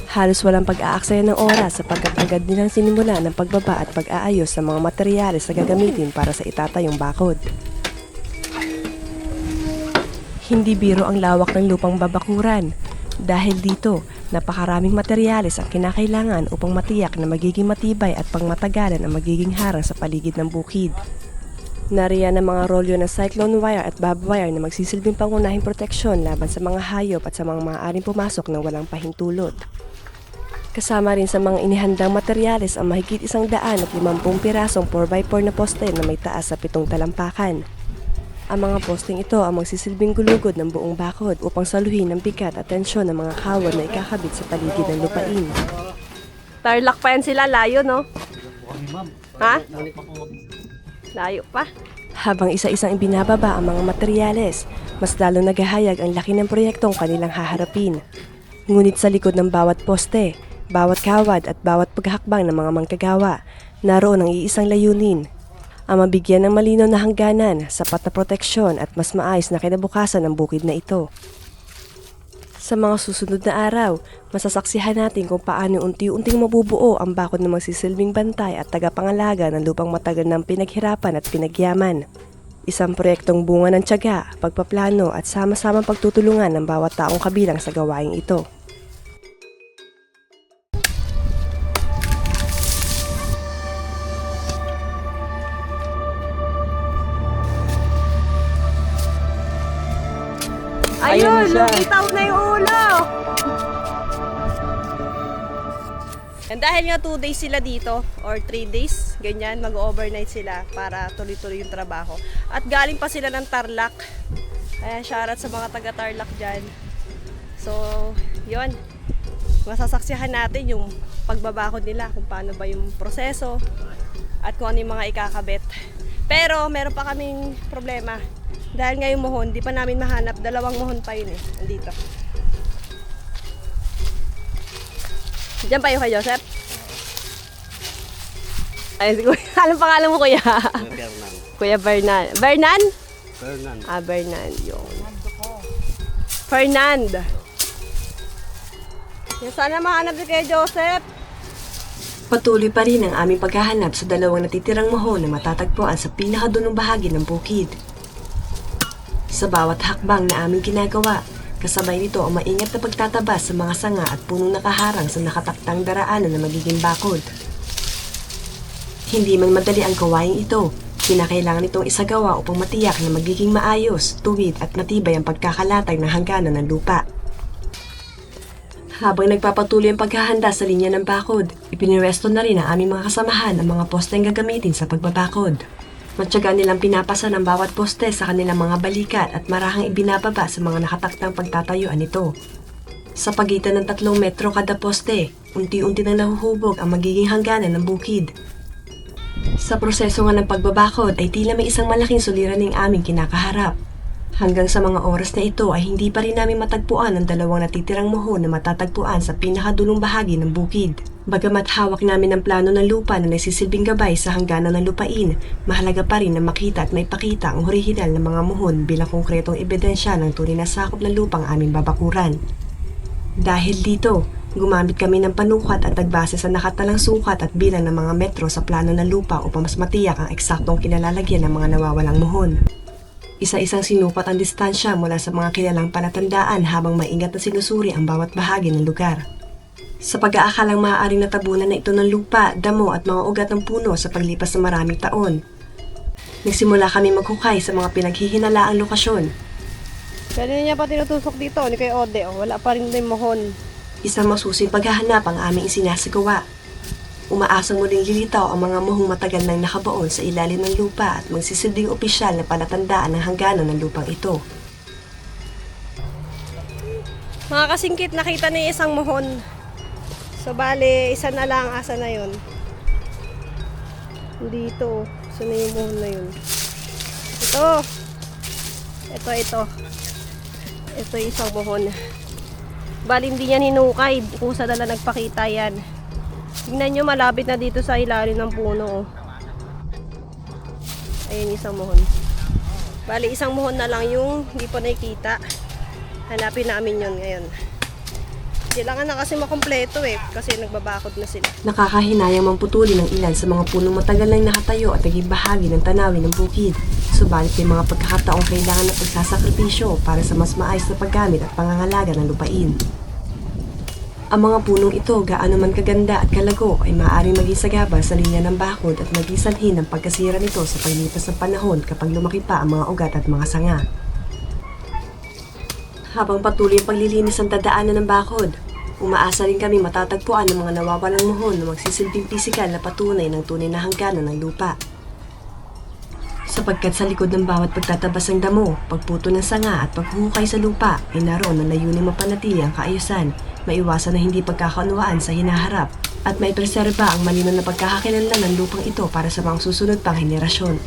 Halos walang pag-aaksaya ng oras sapagkat agad nilang sinimula ng pagbaba at pag-aayos sa mga materyales na gagamitin para sa itatayong bakod. Hindi biro ang lawak ng lupang babakuran. Dahil dito, napakaraming materyales ang kinakailangan upang matiyak na magiging matibay at pangmatagalan ang magiging harang sa paligid ng bukid. Nariyan ang mga rolyo ng cyclone wire at barbed wire na magsisilbing pangunahing proteksyon laban sa mga hayop at sa mga maaaring pumasok ng walang pahintulot. Kasama rin sa mga inihandang materyales ang mahigit 150 pirasong 4x4 na poste na may taas sa 7 talampakan. Ang mga posting ito ang magsisilbing gulugod ng buong bakod upang saluhin ang bigat at tensyon ng mga kawad na ikakabit sa paligid ng lupain. Tarlac pa yan sila, layo, no? Ha? Layo pa. Habang isa-isang ibinababa ang mga materyales, mas lalo naghahayag ang laki ng proyektong kanilang haharapin. Ngunit sa likod ng bawat poste, bawat kawad at bawat paghahakbang ng mga manggagawa, naroon ang iisang layunin. Ang mabigyan ng malinaw na hangganan, sapat na proteksyon at mas maayos na kinabukasan ng bukid na ito. Sa mga susunod na araw, masasaksihan natin kung paano unti-unting mabubuo ang bakod na magsisilbing bantay at tagapangalaga ng lupang matagal ng pinaghirapan at pinagyaman. Isang proyektong bunga ng tiyaga, pagpaplano at sama-samang pagtutulungan ng bawat taong kabilang sa gawaing ito. Ayun, lumitaw na yung ulo. And dahil nga 2 days sila dito, or 3 days, ganyan, mag-overnight sila para tuloy-tuloy yung trabaho. At galing pa sila ng Tarlac. Ayan, shoutout sa mga taga-Tarlac dyan. So, yun. Masasaksihan natin yung pagbabakod nila, kung paano ba yung proseso, at kung ano yung mga ikakabit. Pero, meron pa kaming problema. Dahil ngayong mohon, di pa namin mahanap. 2 mohon pa yun eh. Andito. Diyan pa yung kay Joseph? Ay, anong pangalan mo, kuya? Kuya Bernan. Bernan? Fernan. Ah, Bernan. Yun. Fernand. Yung sana mahanap ni kay Joseph. Patuloy pa rin ang aming paghahanap sa 2 natitirang mohon na matatagpuan sa pinakadunong bahagi ng bukid. Sa bawat hakbang na aming ginagawa, kasabay nito ang maingat na pagtatabas sa mga sanga at punong nakaharang sa nakataktang daraanan na magiging bakod. Hindi man madali ang gawain ito, kinakailangan itong isagawa upang matiyak na magiging maayos, tuwid at matibay ang pagkakalatag ng hangganan ng lupa. Habang nagpapatuloy ang paghahanda sa linya ng bakod, ipiniresto na rin ang aming mga kasamahan ang mga posteng gagamitin sa pagbabakod. Matyaga nilang pinapasan ang bawat poste sa kanilang mga balikat at marahang ibinababa sa mga nakataktang pagtatayuan nito. Sa pagitan ng 3 metro kada poste, unti-unti nang nahuhubog ang magiging hangganan ng bukid. Sa proseso nga ng pagbabakod ay tila may isang malaking suliraning aming kinakaharap. Hanggang sa mga oras na ito ay hindi pa rin namin matagpuan ang 2 natitirang mohon na matatagpuan sa pinakadulong bahagi ng bukid. Bagamat hawak namin ang plano ng lupa na nagsisilbing gabay sa hangganan ng lupain, mahalaga pa rin na makita at maipakita ang orihinal na mga mohon bilang konkretong ebidensya ng tunay na sakop ng lupang aming babakuran. Dahil dito, gumamit kami ng panukat at nagbase sa nakatalang sukat at bilang ng mga metro sa plano ng lupa upang mas matiyak ang eksaktong kinalalagyan ng mga nawawalang mohon. Isa-isang sinukat ang distansya mula sa mga kilalang palatandaan habang maingat na sinusuri ang bawat bahagi ng lugar. Sa pag-aakalang maaaring natabunan na ito ng lupa, damo at mga ugat ng puno sa paglipas ng maraming taon, nagsimula kami maghukay sa mga pinaghihinalaang lokasyon. Pwede niya pa tinutusok dito ni kay Ode. Oh. Wala pa rin yung mohon. Isang masusing paghahanap ang aming isinasagawa. Umaasang muling lilitaw ang mga mohong matagal nang nakabaon sa ilalim ng lupa at magsisilbing opisyal na palatandaan ng hangganan ng lupang ito. Mga kasingkit, nakita na yung isang mohon. So, bale, isa na lang. Asa na yun? Dito. Saan na yung mohon na yun? Ito. Ito. Ito yung isang mohon. Bale, hindi yan hinukay. Kusa na lang nagpakita yan. Tingnan nyo, malapit na dito sa ilalim ng puno. Ayun, isang mohon. Bale, isang mohon na lang yung hindi pa nakikita. Hanapin namin yun ngayon. Kailangan na kasi makompleto kasi nagbabakod na sila. Nakakahinayang mamputuli ng ilan sa mga punong matagal nang nakatayo at naging bahagi ng tanawin ng bukid. Subalit may mga pagkakataong kailangan ng pagsasakripisyo para sa mas maayos na paggamit at pangangalaga ng lupain. Ang mga punong ito, gaano man kaganda at kalago, ay maaaring maging sagabal sa linya ng bakod at maging sanhin ng pagkasira nito sa paglipas ng panahon kapag lumaki pa ang mga ugat at mga sanga. Habang patuloy ang paglilinis ng dadaanan ng bakod, umaasa rin kami matatagpuan ng mga nawawalang mohon na magsisilbing pisikal na patunay ng tunay na hangganan ng lupa. Sapagkat sa likod ng bawat pagtatabas ng damo, pagputo ng sanga at paghuhukay sa lupa ay naroon ang layuning mapanatili ang kaayusan, maiwasan na hindi pagkakaunawaan sa hinaharap, at may preserba ang malinaw na pagkakakilanlan ng lupang ito para sa mga susunod pang henerasyon.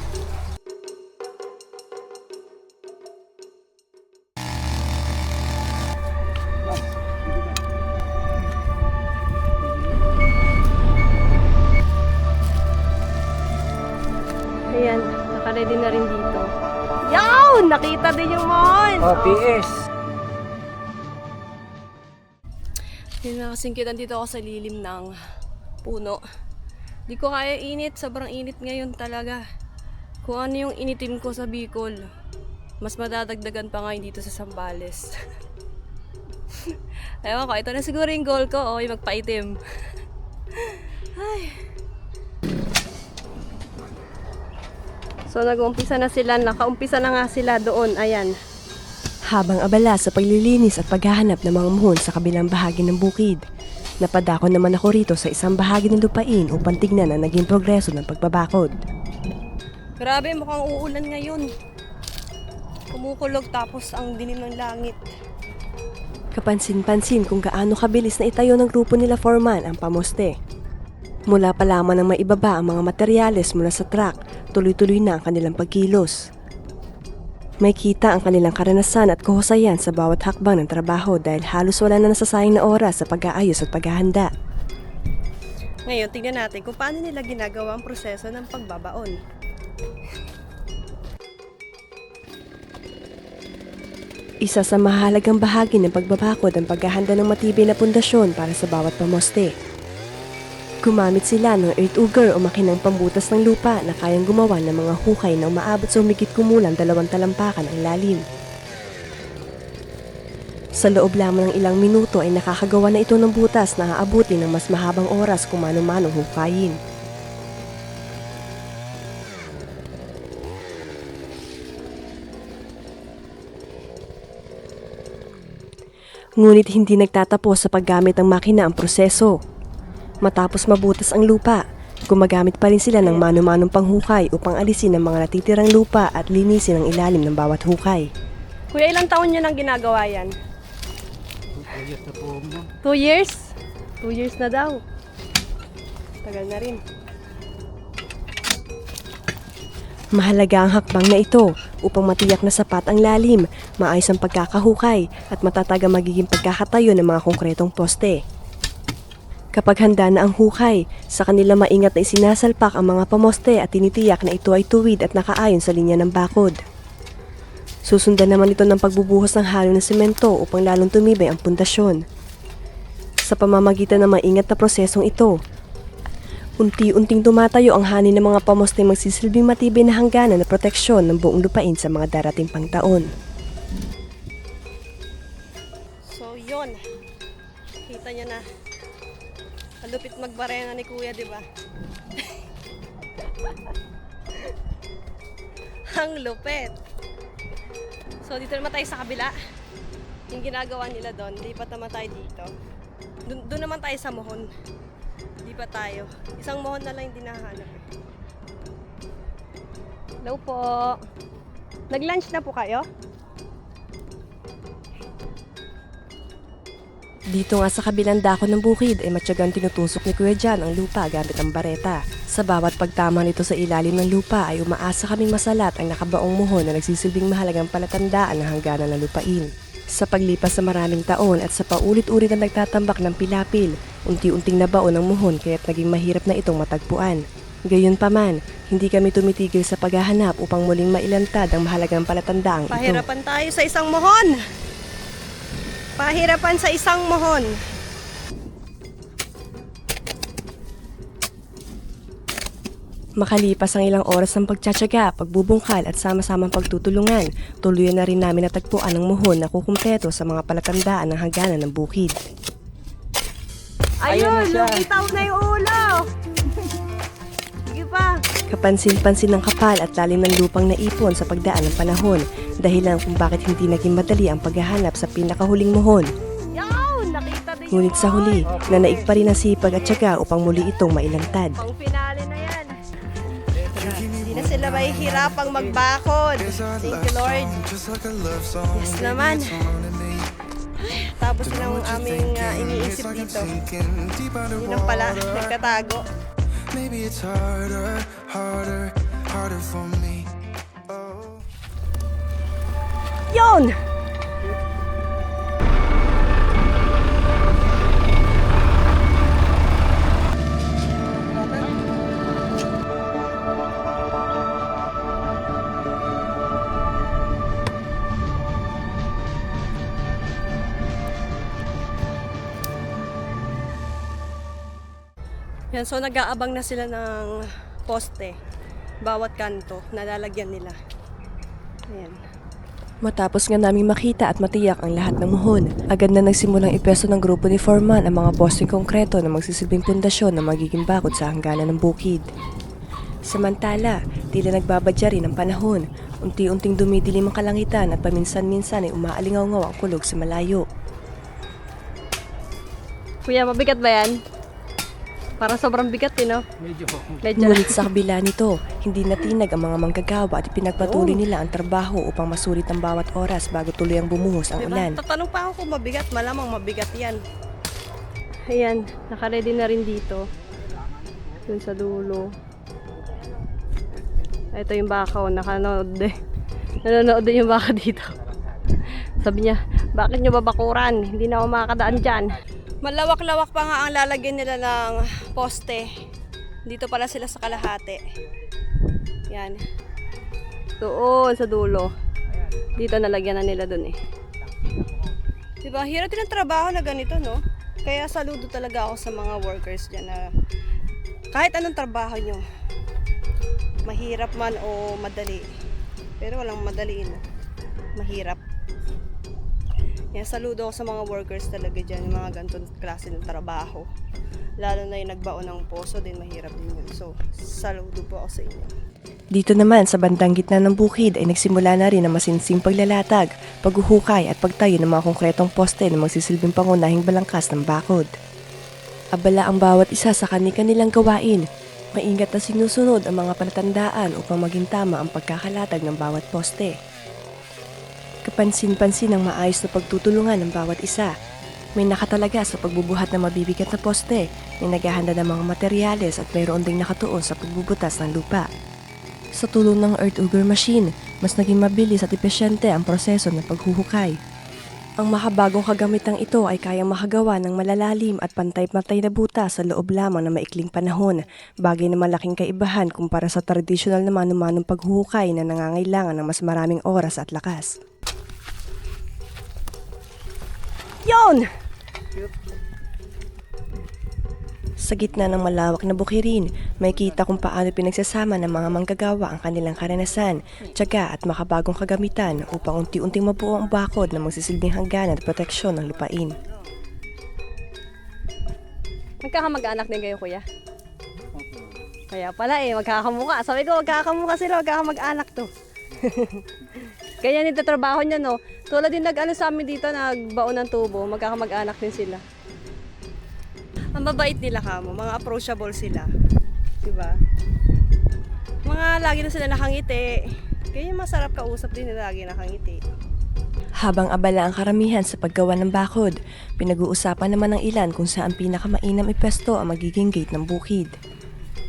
Ayan, naka-ready na rin dito. Yaw! Nakita din yung mohon! Oh, PS. Yun na, kasingkitan dito ako sa lilim ng puno. Di ko kaya init, sobrang init ngayon talaga. Kung ano yung initin ko sa Bicol, mas madadagdagan pa ngayon dito sa Zambales. Ewan ko, ito na siguro yung goal ko, yung magpaitim. Ay. So nag-uumpisa na sila, nakaumpisa na nga sila doon, ayan. Habang abala sa paglilinis at paghahanap ng mga muhon sa kabilang bahagi ng bukid, napadako naman ako rito sa isang bahagi ng lupain upang tignan ang naging progreso ng pagbabakod. Grabe, mukhang uulan ngayon. Kumukulog tapos ang dilim ng langit. Kapansin-pansin kung gaano kabilis na itayo ng grupo nila Foreman ang pamoste. Mula pa lamang nang maibaba ang mga materyales mula sa truck, tuloy-tuloy na ang kanilang pagkilos. May kita ang kanilang karanasan at kahusayan sa bawat hakbang ng trabaho dahil halos wala na nasasayang na oras sa pag-aayos at paghahanda. Ngayon, tingnan natin kung paano nila ginagawa ang proseso ng pagbabaon. Isa sa mahalagang bahagi ng pagbabakod ang paghahanda ng matibay na pundasyon para sa bawat pamoste. Gumamit sila ng earth auger o makinang pambutas ng lupa na kayang gumawa ng mga hukay na umaabot sa humigit kumulang 2 talampakan ang lalim. Sa loob lamang ng ilang minuto ay nakakagawa na ito ng butas na aabuti ng mas mahabang oras kung mano-manong hukayin. Ngunit hindi nagtatapos sa paggamit ng makina ang proseso. Matapos mabutas ang lupa, gumagamit pa rin sila ng mano-manong panghukay upang alisin ang mga natitirang lupa at linisin ang ilalim ng bawat hukay. Kuya, ilang taon nyo nang ginagawa yan? 2 years na po mo. 2 years? 2 years na daw. Tagal na rin. Mahalaga ang hakbang na ito upang matiyak na sapat ang lalim, maayos ang pagkakahukay at matatag ang magiging pagkakatayo ng mga konkretong poste. Kapag handa na ang hukay, sa kanila maingat na isinasalpak ang mga pamoste at tinitiyak na ito ay tuwid at nakaayon sa linya ng bakod. Susundan naman ito ng pagbubuhos ng halo ng semento upang lalong tumibay ang pundasyon. Sa pamamagitan ng maingat na prosesong ito, unti-unting tumatayo ang hanin ng mga pamoste magsisilbing matibay na hangganan na proteksyon ng buong lupain sa mga darating pang taon. So, yun. Kita nyo na. Malupit magbarena ni Kuya, di ba? Ang lupit. So, dito naman tayo sa kabila. Yung ginagawa nila doon, lipat naman tayo dito. Doon naman tayo sa mohon. Lipat tayo. Isang mohon na lang yung dinahanap. Hello po. Nag-lunch na po kayo? Dito nga sa kabilang dako ng bukid ay matyagang tinutusok ni Kuya Jan ang lupa gamit ang bareta. Sa bawat pagtama nito sa ilalim ng lupa ay umaasa kaming masalat ang nakabaong muhon na nagsisilbing mahalagang palatandaan ng hangganan ng lupain. Sa paglipas sa maraming taon at sa paulit-ulit na nagtatambak ng pilapil, unti-unting nabaon ang muhon kaya't naging mahirap na itong matagpuan. Gayunpaman, hindi kami tumitigil sa paghahanap upang muling mailantad ang mahalagang palatandaang ito. Pahirapan tayo sa isang mohon. Pahirapan sa isang mohon. Makalipas ang ilang oras ng pagtsatsaga, pagbubungkal at sama-samang pagtutulungan, tuluyan na rin namin natagpuan ang muhon na kukumpleto sa mga palatandaan ng hangganan ng bukid. Ayan na Ayun, siya. lumitaw na yung ulo. Sige pa. Kapansin-pansin ng kapal at lalim ng lupang naipon sa pagdaan ng panahon, dahilan kung bakit hindi naging madali ang paghahanap sa pinakahuling muhon. Yaw, nakita din Ngunit sa huli, nanaig pa rin ang sipag at tiyaga upang muli itong mailantad. Pang finale na yan. Hindi na sila bay nahihirapang magbakod. Thank you, Lord. Yes naman. Ay, tapos ng aming iniisip dito. Yun ang pala, nagtatago. Maybe it's harder for me. Yun! Yan, so nag-aabang na sila ng poste. Bawat kanto, nalalagyan nila. Ayan. Matapos nga naming makita at matiyak ang lahat ng muhon, agad na nagsimulang ipeso ng grupo ni Foreman ang mga posting konkreto na magsisilbing pundasyon na magiging bakod sa hangganan ng bukid. Samantala, tila nagbabadya rin ang panahon. Unti-unting dumidilim ang kalangitan at paminsan-minsan ay umaalingaw-ngaw ang kulog sa malayo. Kuya, mabigat ba yan? Para sobrang bigat no? Medyo. Ngunit sa kabila nito, hindi natinag ang mga manggagawa at ipinagpatuloy nila ang trabaho upang masulit ang bawat oras bago tuluyang bumuhos ang ulan. Tatanong pa ako kung mabigat, malamang mabigat yan. Ayan, nakaready na rin dito. Dun sa dulo. Ito yung bakaw, nakanood eh. Nanonood din yung baka dito. Sabi niya, bakit nyo babakuran? Hindi na ako makakadaan dyan. Malawak-lawak pa nga ang lalagyan nila ng poste. Dito pala sila sa kalahati. Yan. Doon sa dulo. Dito nalagyan na nila dun eh. Diba? Hirap din ang trabaho na ganito, no? Kaya saludo talaga ako sa mga workers dyan na kahit anong trabaho nyo, mahirap man o madali. Pero walang madali, no? Mahirap. Yan, saludo ako sa mga workers talaga dyan, yung mga ganitong klase ng trabaho. Lalo na yung nagbaon ng poso din, mahirap din yun. So, saludo po ako sa inyo. Dito naman sa bandang gitna ng bukid ay nagsimula na rin ang masinsing paglalatag, paghuhukay at pagtayo ng mga konkretong poste na magsisilbing pangunahing balangkas ng bakod. Abala ang bawat isa sa kani-kanilang gawain. Maingat na sinusunod ang mga palatandaan upang maging tama ang pagkakalatag ng bawat poste. Kapansin-pansin ang maayos na pagtutulungan ng bawat isa. May nakatalaga sa pagbubuhat ng mabibigat na poste, may naghahanda ng mga materyales at mayroon ding nakatuon sa pagbubutas ng lupa. Sa tulong ng earth auger machine, mas naging mabilis at epesyente ang proseso ng paghuhukay. Ang makabagong kagamitang ito ay kayang makagawa ng malalalim at pantay-pantay na butas sa loob lamang ng maikling panahon, bagay na malaking kaibahan kumpara sa tradisyonal na mano-manong paghuhukay na nangangailangan ng mas maraming oras at lakas. Yon! Sa gitna ng malawak na bukirin, may kita kung paano pinagsasama ng mga manggagawa ang kanilang karanasan, tiyaga at makabagong kagamitan upang unti-unting mabuo ang bakod na magsisilbing hangganan at proteksyon ng lupain. Magkakamag-anak din kayo, kuya? Kaya pala magkakamuka. Sabi ko, magkakamuka sila, magkakamag-anak to. Kaya nito trabaho niya, no? Tulad din nag-ano sa amin dito, nagbaon ng tubo, magkakamag-anak din sila. Ang babait nila kamo, mga approachable sila. Diba? Mga lagi na sila nakangiti. Kaya masarap kausap din nila, lagi nakangiti. Habang abala ang karamihan sa paggawa ng bakod, pinag-uusapan naman ng ilan kung saan pinakamainam ipesto ang magiging gate ng bukid.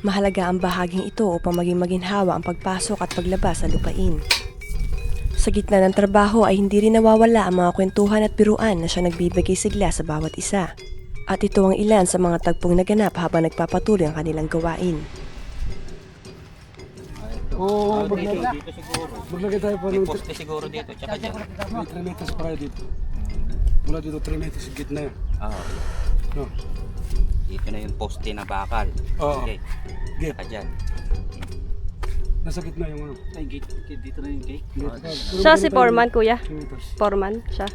Mahalaga ang bahaging ito upang maging maginhawa ang pagpasok at paglabas sa lupain. Sa gitna ng trabaho ay hindi rin nawawala ang mga kwentuhan at biruan na siya nagbibigay sigla sa bawat isa. At ito ang ilan sa mga tagpong naganap habang nagpapatuloy ang kanilang gawain. Oo, Dito siguro. maglagay tayo pa May ng poste siguro dito, tsaka dyan. 3 meters pa kayo dito. Mula dito 3 meters sa gitna yan. Ah, No. dito na yung poste na bakal. Oo. Okay, Gate. tsaka dyan. Nasa gitna yung ano. Ay, gate. Dito na yung gate. Dito pa. Siya si Foreman, kuya? 3 meters. Foreman, siya.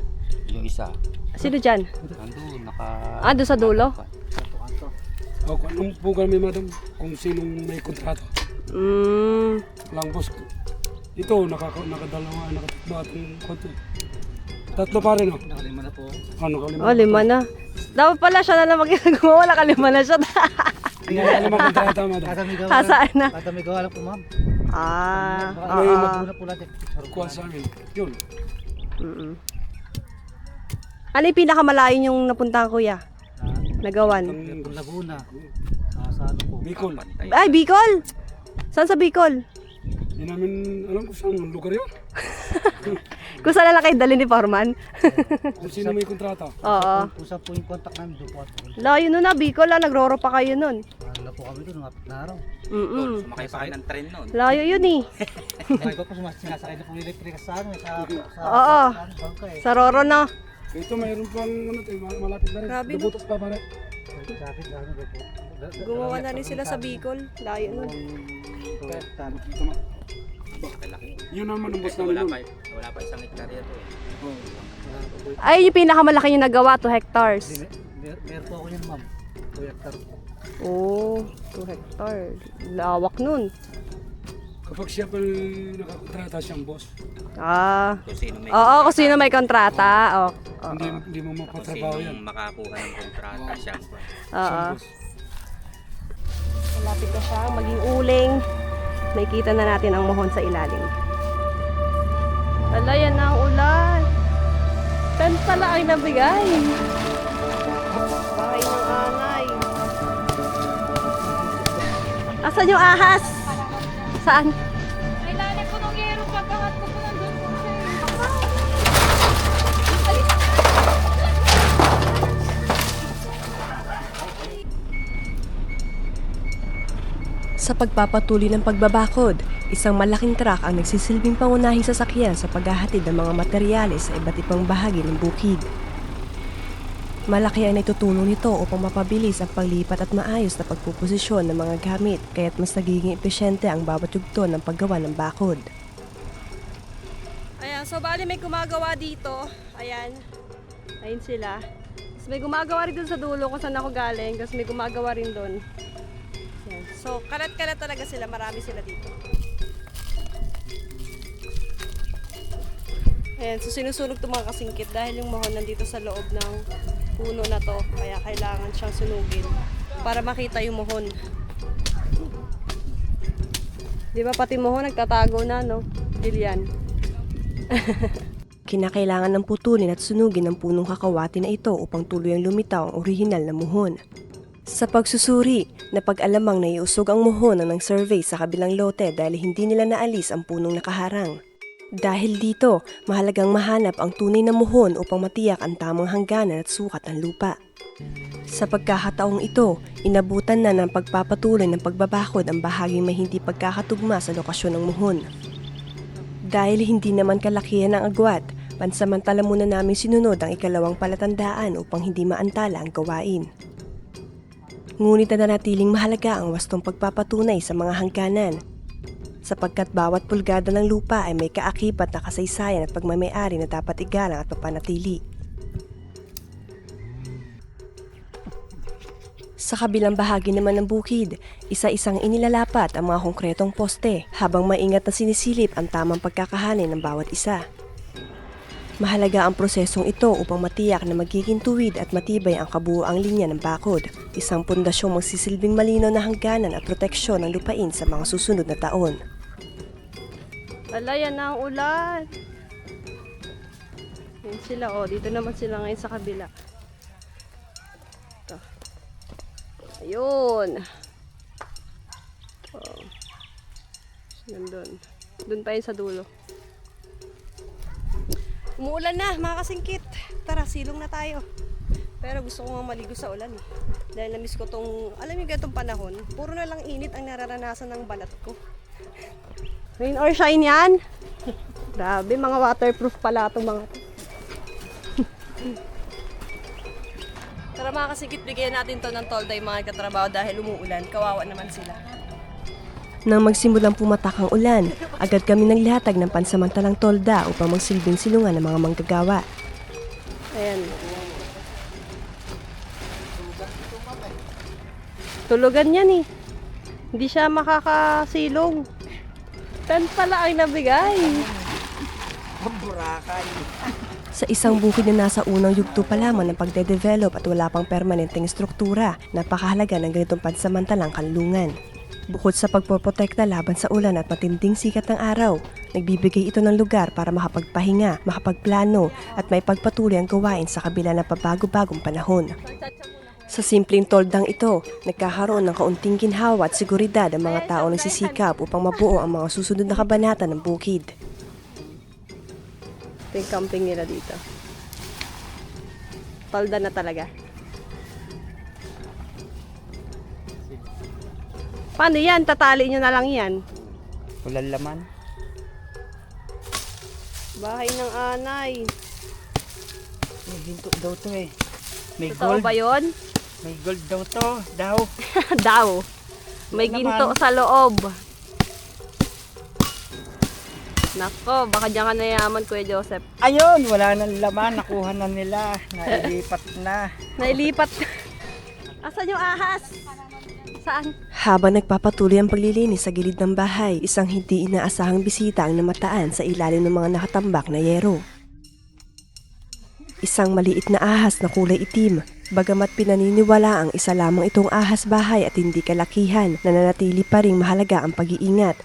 Yung isa. Sino dyan? Nandun, naka... Doon sa dulo? O, kung po kami madam, kung sinong may kontrato. Lang boss. Ito, nakadalawa, nakatatlo at yung konti. Tatlo pa rin, oh. Nakalima na po. Nakalima. Oh, 5 na. Dapat pala siya na lang mag-gumawa, nakalima na siya. Nakalima kontrata, madam. Hasaan na. May gawa lang po, ma'am. May Oo. kuha sa amin. Yun. Mm-mm. Ano yung pinakamalayo yung napuntahan, kuya? Nagawan? Ang Laguna. Sa ano po? Bicol. Ay, Bicol! Saan sa Bicol? Hindi namin alam kung saan lugar yun. Kung saan na lang kayo dali ni Foreman? Kung sino may kontrata. Oo. Kung saan po yung contact namin, doon po ako. Layo nun na, Bicol ah. Nagroro pa kayo nun. Ano po kami doon, napit na araw. Mm-mm. Sumakay pa kayo ng tren noon. Layo yun eh. May iba po sinasakay na po electric sa ano, Oo. bangka eh. Sa Roro na. Ito mayroon pang ano, malapit na rin. Grabe, no? Nabutas pa pare. Traffic na ano doon po. Gumawa na rin sila sa Bicol. Layo nun. Ito ma. Laki. Yun naman ang boss Kasi namin wala nun. pa, wala pa isang hektarya to eh. Oh. Ay, yung pinakamalaki yung nagawa, 2 hectares. Meron po ako yun, ma'am. 2 hectare po. Oh, 2 hectares. Lawak nun. Kapag siya pa nakakontrata siyang boss, Ah. Kung sino may Oo, kung sino may kontrata. Oh. hindi mo kung mapatrabaho yan. sinong makakuha ng kontrata siya. Oo. Siyang boss. Malapit na siya maging uling. May kita na natin ang mohon sa ilalim. Wala, yan na ang ulan. Saan pala ang nabigay? Bahay ng anay. Asan yung ahas? Saan? Ay, nanay po nung yero, pagkakat ko po nandun po siya. Sa pagpapatuloy ng pagbabakod, isang malaking truck ang nagsisilbing pangunahing sasakyan sa paghahatid ng mga materyales sa iba't ibang bahagi ng bukid. Malaki ang naitutulong nito upang mapabilis ang paglipat at maayos na pagpuposisyon ng mga gamit, kaya't mas nagiging epesyente ang bawat yugto ng paggawa ng bakod. Ayan, so bali may gumagawa dito. Ayan. Ayun sila. Tapos may gumagawa rin dun sa dulo kung saan ako galing. Tapos may gumagawa rin dun. Ayan. So, kalat-kalat talaga sila. Marami sila dito. Ayan, so sinusunog itong mga kasingkit dahil yung mahon nandito sa loob ng puno na to. Kaya kailangan siyang sunugin para makita yung mohon. Di ba pati mohon nagtatago na, no? Lilian. Kinakailangan ng putulin at sunugin ang punong kakawati na ito upang tuluyang lumitaw ang orihinal na muhon. Sa pagsusuri, napag-alamang naiusog ang muhon ng survey sa kabilang lote dahil hindi nila naalis ang punong nakaharang. Dahil dito, mahalagang mahanap ang tunay na muhon upang matiyak ang tamang hangganan at sukat ng lupa. Sa pagkakataong ito, inabutan na ng pagpapatuloy ng pagbabakod ang bahaging may hindi pagkakatugma sa lokasyon ng muhon. Dahil hindi naman kalakihan ng agwat, pansamantala muna namin sinunod ang ikalawang palatandaan upang hindi maantala ang gawain. Ngunit nanatiling mahalaga ang wastong pagpapatunay sa mga hangganan, sapagkat bawat pulgada ng lupa ay may kaakibat na kasaysayan at pagmamayari na dapat igalang at mapanatili. Sa kabilang bahagi naman ng bukid, isa-isang inilalapat ang mga konkretong poste habang maingat na sinisilip ang tamang pagkakahanay ng bawat isa. Mahalaga ang prosesong ito upang matiyak na magiging tuwid at matibay ang kabuuang linya ng bakod, isang pundasyong magsisilbing malinaw na hangganan at proteksyon ng lupain sa mga susunod na taon. Wala, yan na ang ulan. Yan sila, oh. Dito naman sila ngayon sa kabila. Ito. Ayun. Oh. Nandun. Doon pa yun sa dulo. Umuulan na, mga kasingkit. Tara, silong na tayo. Pero gusto ko nga maligo sa ulan eh. Dahil na-miss ko tong, alam niyo ganitong panahon, puro na lang init ang nararanasan ng balat ko. Rain or shine yan. Grabe, mga waterproof pala itong mga to. Tara mga kasingkit, bigyan natin to ng tolda yung mga katrabaho dahil umuulan. Kawawa naman sila. Nang magsimulang pumatak ang ulan, agad kami naglatag ng pansamantalang tolda upang magsilbing silungan ng mga manggagawa. Ayan. Tulugan yan eh. Hindi siya makakasilong. Tan pala ang nabigay. Sa isang bukid na nasa unang yugto pa lamang ng pagde-develop at wala pang permanenteng struktura, napakahalaga ng ganitong pansamantalang kanlungan. Bukod sa pagpoprotekta laban sa ulan at matinding sikat ng araw, nagbibigay ito ng lugar para makapagpahinga, makapagplano at may pagpatuloy ang gawain sa kabila ng pabago-bagong panahon. Sa simpleng toldang ito, nagkakaroon ng kaunting ginhawa at seguridad ang mga tao nagsisikap upang mabuo ang mga susunod na kabanata ng bukid. Ito yung camping nila dito. Tolda na talaga. Paano yan? Tatali nyo na lang yan. Walang laman. Bahay ng anay. May ginto daw to eh. May Totoo ba yun? May gold daw to. Daw. Daw. May ginto sa loob. Nako, baka diyan ka nayaman, Kuya Joseph. Ayun, wala nang laman. Nakuha na nila. Nailipat na. Nailipat. Asan yung ahas? Saan? Habang nagpapatuloy ang paglilinis sa gilid ng bahay, isang hindi inaasahang bisita ang namataan sa ilalim ng mga nakatambak na yero. Isang maliit na ahas na kulay itim, bagamat pinaniniwala ang isa lamang itong ahas bahay at hindi kalakihan, nananatili pa ring mahalaga ang pag-iingat,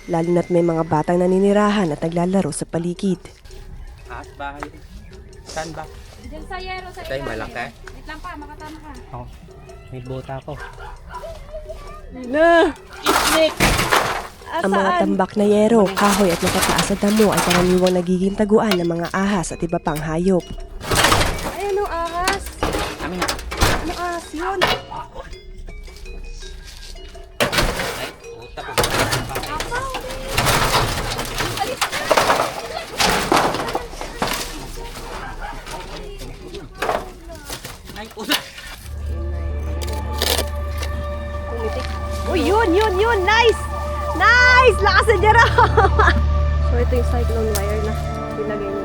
lalo na't may mga batang naninirahan at naglalaro sa paligid. Ahas bahay. Saan ba? Diyan sa yero sa Tayo ilalim. malaki. Wait lang pa, makatama ka. Oo. May bota ko. Na! Ang mga tambak na yero, kahoy at nakataas sa damo ay karaniwang nagiging taguan ng mga ahas at iba pang hayop. Ay, anong ahas? Amin na. Anong ahas yun? Ay, puta po. Ay, puta. Pumitik. Uy, yun! Nice! Nice! Lakas na Jerome! So, ito yung cyclone wire na ilagay nyo.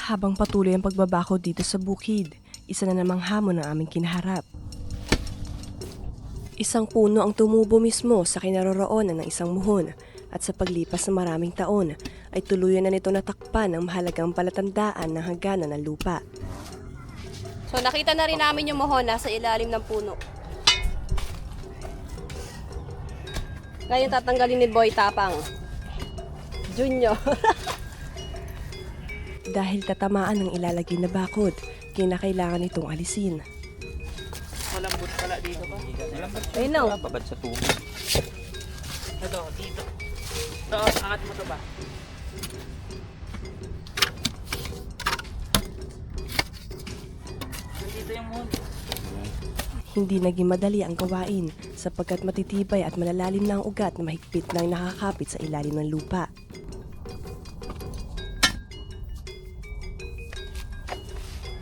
Habang patuloy ang pagbabako dito sa bukid, isa na namang hamon ang aming kinaharap. Isang puno ang tumubo mismo sa kinaroroonan ng isang muhon at sa paglipas ng maraming taon ay tuluyan na nito natakpan ang mahalagang palatandaan ng hangganan ng lupa. So, nakita na rin namin yung muhon nasa ilalim ng puno. Ngayon tatanggalin ni Boy Tapang. Junior. Dahil tatamaan ng ilalagay na bakod, kinakailangan itong alisin. Malambot pala dito ba? Malambot siya. Ayun na. Babad sa tubig. Ito, dito. Ito, angat mo to ba? Nandito yung moon. Hindi naging madali ang gawain sapagkat matitibay at malalalim na ang ugat na mahigpit lang nakakapit sa ilalim ng lupa.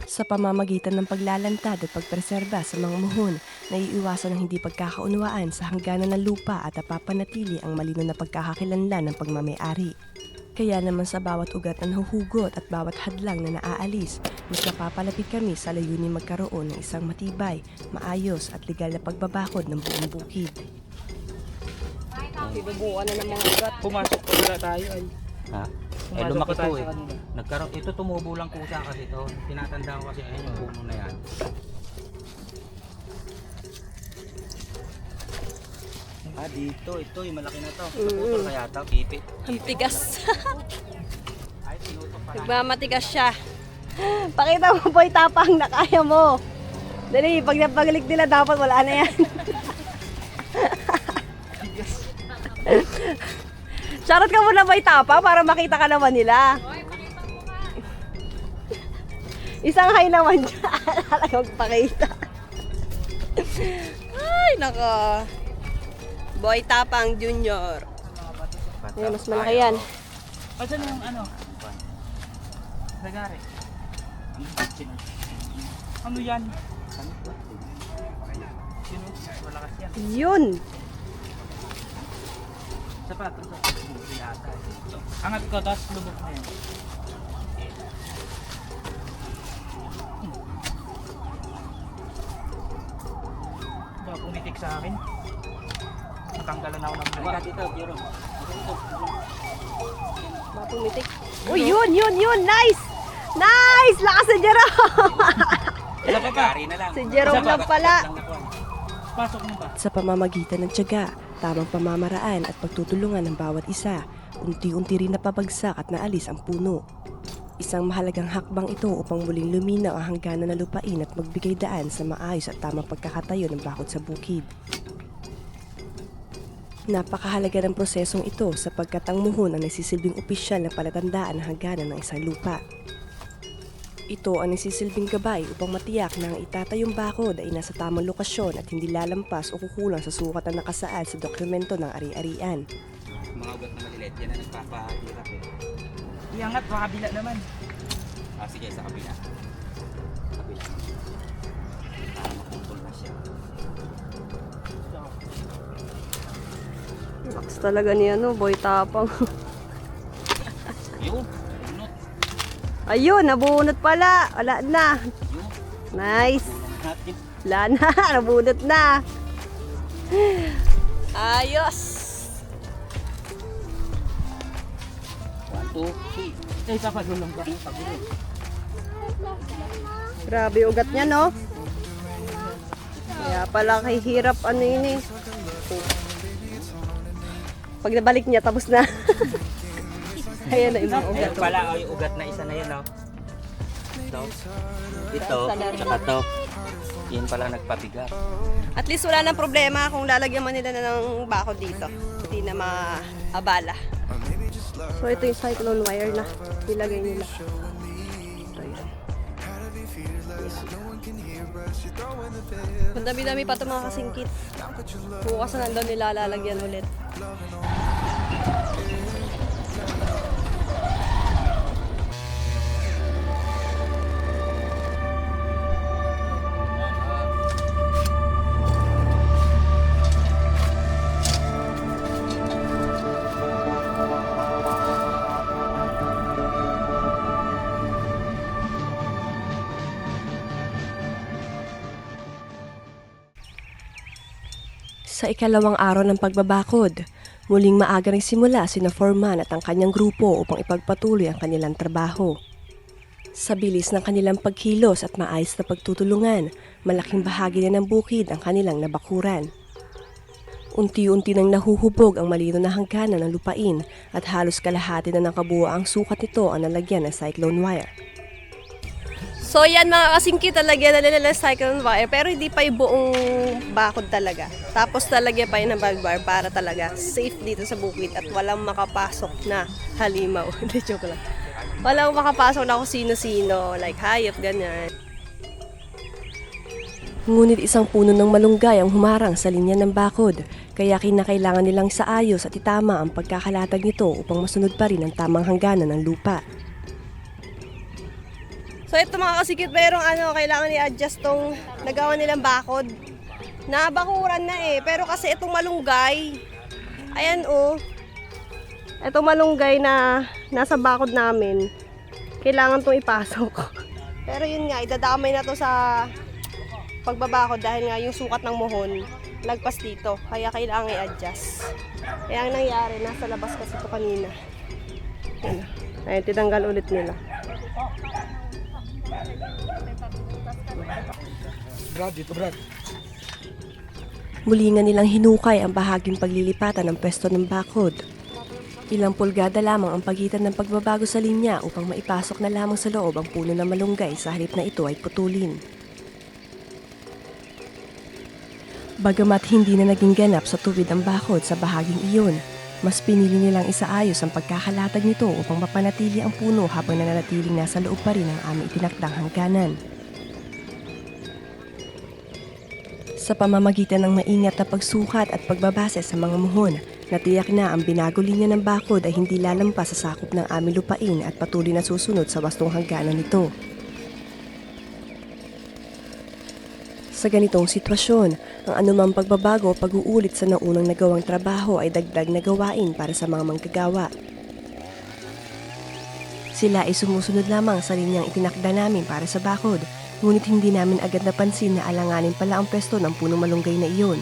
Sa pamamagitan ng paglalantad at pagpreserba sa mga muhon, naiiwasan ang hindi pagkakaunawaan sa hangganan ng lupa at napapanatili ang malino na pagkakakilanlan ng pagmamayari. Kaya naman sa bawat ugat na nahuhugot at bawat hadlang na naaalis, mas napapalapit kami sa layunin magkaroon ng isang matibay, maayos at legal na pagbabakod ng buong bukid. Binubuan na ng mga ugat. Pumasok pa wala tayo ay. Ha? Eh, Pumasok lumaki pa tayo to eh. sa kanila. Nagkaroon, ito tumubo lang kusa kasi ito. Tinatandaan ko kasi ayun yung puno na yan. Ah, dito. Ito yung malaki na to. Naputol kaya ito. Pipit. Ang tigas. Ay, tinutok pa na. Nagmamatigas siya. Pakita mo, Boy Tapang, na kaya mo. Dali, pag napagalik nila, dapat wala na yan. Charot ka muna, Boy Tapang, para makita ka naman nila. Isang hi naman dyan. Talagang pakita. Ay, nako. Boy Tapang Junior. Ayan, mas malaki yan. Asan yung ano? Sagari. Ano yan? Sino? Malakas yan. Yun. Sapat. Angat ko, tapos lubog na yan. pumitik sa akin. Natanggalan ako ng Halika dito, Jero. Mapumitik. Uy, yun! Nice! Nice! Lakas si Jerome! Isa pa. Gari na lang. Si Jerome lang pala. Pasok mo ba? Sa pamamagitan ng tiyaga, tamang pamamaraan at pagtutulungan ng bawat isa, unti-unti rin napabagsak at naalis ang puno. Isang mahalagang hakbang ito upang muling luminaw ang hangganan ng lupain at magbigay daan sa maayos at tamang pagkakatayo ng bakod sa bukid. Napakahalaga ng prosesong ito sapagkat ang muhon ang nagsisilbing opisyal ng palatandaan ng hangganan ng isang lupa. Ito ang nagsisilbing gabay upang matiyak na ang itatayong bakod ay nasa tamang lokasyon at hindi lalampas o kukulang sa sukat na nakasaad sa dokumento ng ari-arian. Mga ugat na maliliit, yan na nagpapahirap eh. Iangat, baka kabila naman. Sige, sa kabila. Kabila. Para makutol na siya. Lakas talaga ni Boy Tapang. Yun, bunot. Ayun, nabunot pala. Wala na. Yun, Nice. tulong natin. Wala na, nabunot na. Ayos. 1, 2, 3. Eh, papagulong ba? Grabe yung ugat niya, no? Kaya pala kahihirap ano yun eh. Pag nabalik niya, tapos na. Ayan na yung mga ugat. Ayun pala, yung ugat na isa na yun, no? Ito, tsaka to. Yan pala nagpabigat. At least wala nang problema kung lalagyan man nila na ng bakod dito. Hindi na maabala. So ito yung cyclone wire na ilagay nila. So, yun. Ang dami-dami pa ito mga kasingkit. Bukas na nandun nila lalagyan ulit. Sa ikalawang araw ng pagbabakod, muling maaga ring simula sina Foreman at ang kanyang grupo upang ipagpatuloy ang kanilang trabaho. Sa bilis ng kanilang pagkilos at maayos na pagtutulungan, malaking bahagi na ng bukid ang kanilang nabakuran. Unti-unti nang nahuhubog ang malino na hangganan ng lupain at halos kalahati na ng kabuuang sukat nito ang nalagyan ng cyclone wire. So yan mga kasingkit, talagyan na nila ng cyclone wire pero hindi pa yung buong bakod talaga. Tapos talagyan pa yun ng barbed wire para talaga safe dito sa bukid at walang makapasok na halimaw. Hindi, joke lang. Walang makapasok na kung sino-sino, like hayop, ganyan. Ngunit isang puno ng malunggay ang humarang sa linya ng bakod, kaya kinakailangan nilang saayos at itama ang pagkakalatag nito upang masunod pa rin ang tamang hangganan ng lupa. So ito mga kasikit, mayroong kailangan i-adjust tong nagawa nilang bakod. Nabakuran na eh, pero kasi itong malunggay, ayan itong malunggay na nasa bakod namin, kailangan tong ipasok. Pero yun nga, idadamay na to sa pagbabakod dahil nga yung sukat ng muhon, lagpas dito, kaya kailangan i-adjust. Kaya ang nangyari, nasa labas kasi ito kanina. Ayun, tinanggal ulit nila. Brad, dito Brad. Muli nga nilang hinukay ang bahaging paglilipatan ng pwesto ng bakod. Ilang pulgada lamang ang pagitan ng pagbabago sa linya upang maipasok na lamang sa loob ang puno ng malunggay sa halip na ito ay putulin. Bagamat hindi na naging ganap sa tuwid ang bakod sa bahaging iyon, mas pinili nilang isaayos ang pagkakalatag nito upang mapanatili ang puno habang nananatiling nasa loob pa rin ang aming itinakdang hangganan. Sa pamamagitan ng maingat na pagsukat at pagbabase sa mga muhon, natiyak na ang binago linya ng bakod ay hindi lalampas sa sakop ng aming lupain at patuloy na susunod sa wastong hangganan nito. Sa ganitong sitwasyon, ang anumang pagbabago o pag-uulit sa naunang nagawang trabaho ay dagdag na gawain para sa mga manggagawa. Sila ay sumusunod lamang sa linyang itinakda namin para sa bakod, ngunit hindi namin agad napansin na alanganin pala ang pwesto ng punong malunggay na iyon.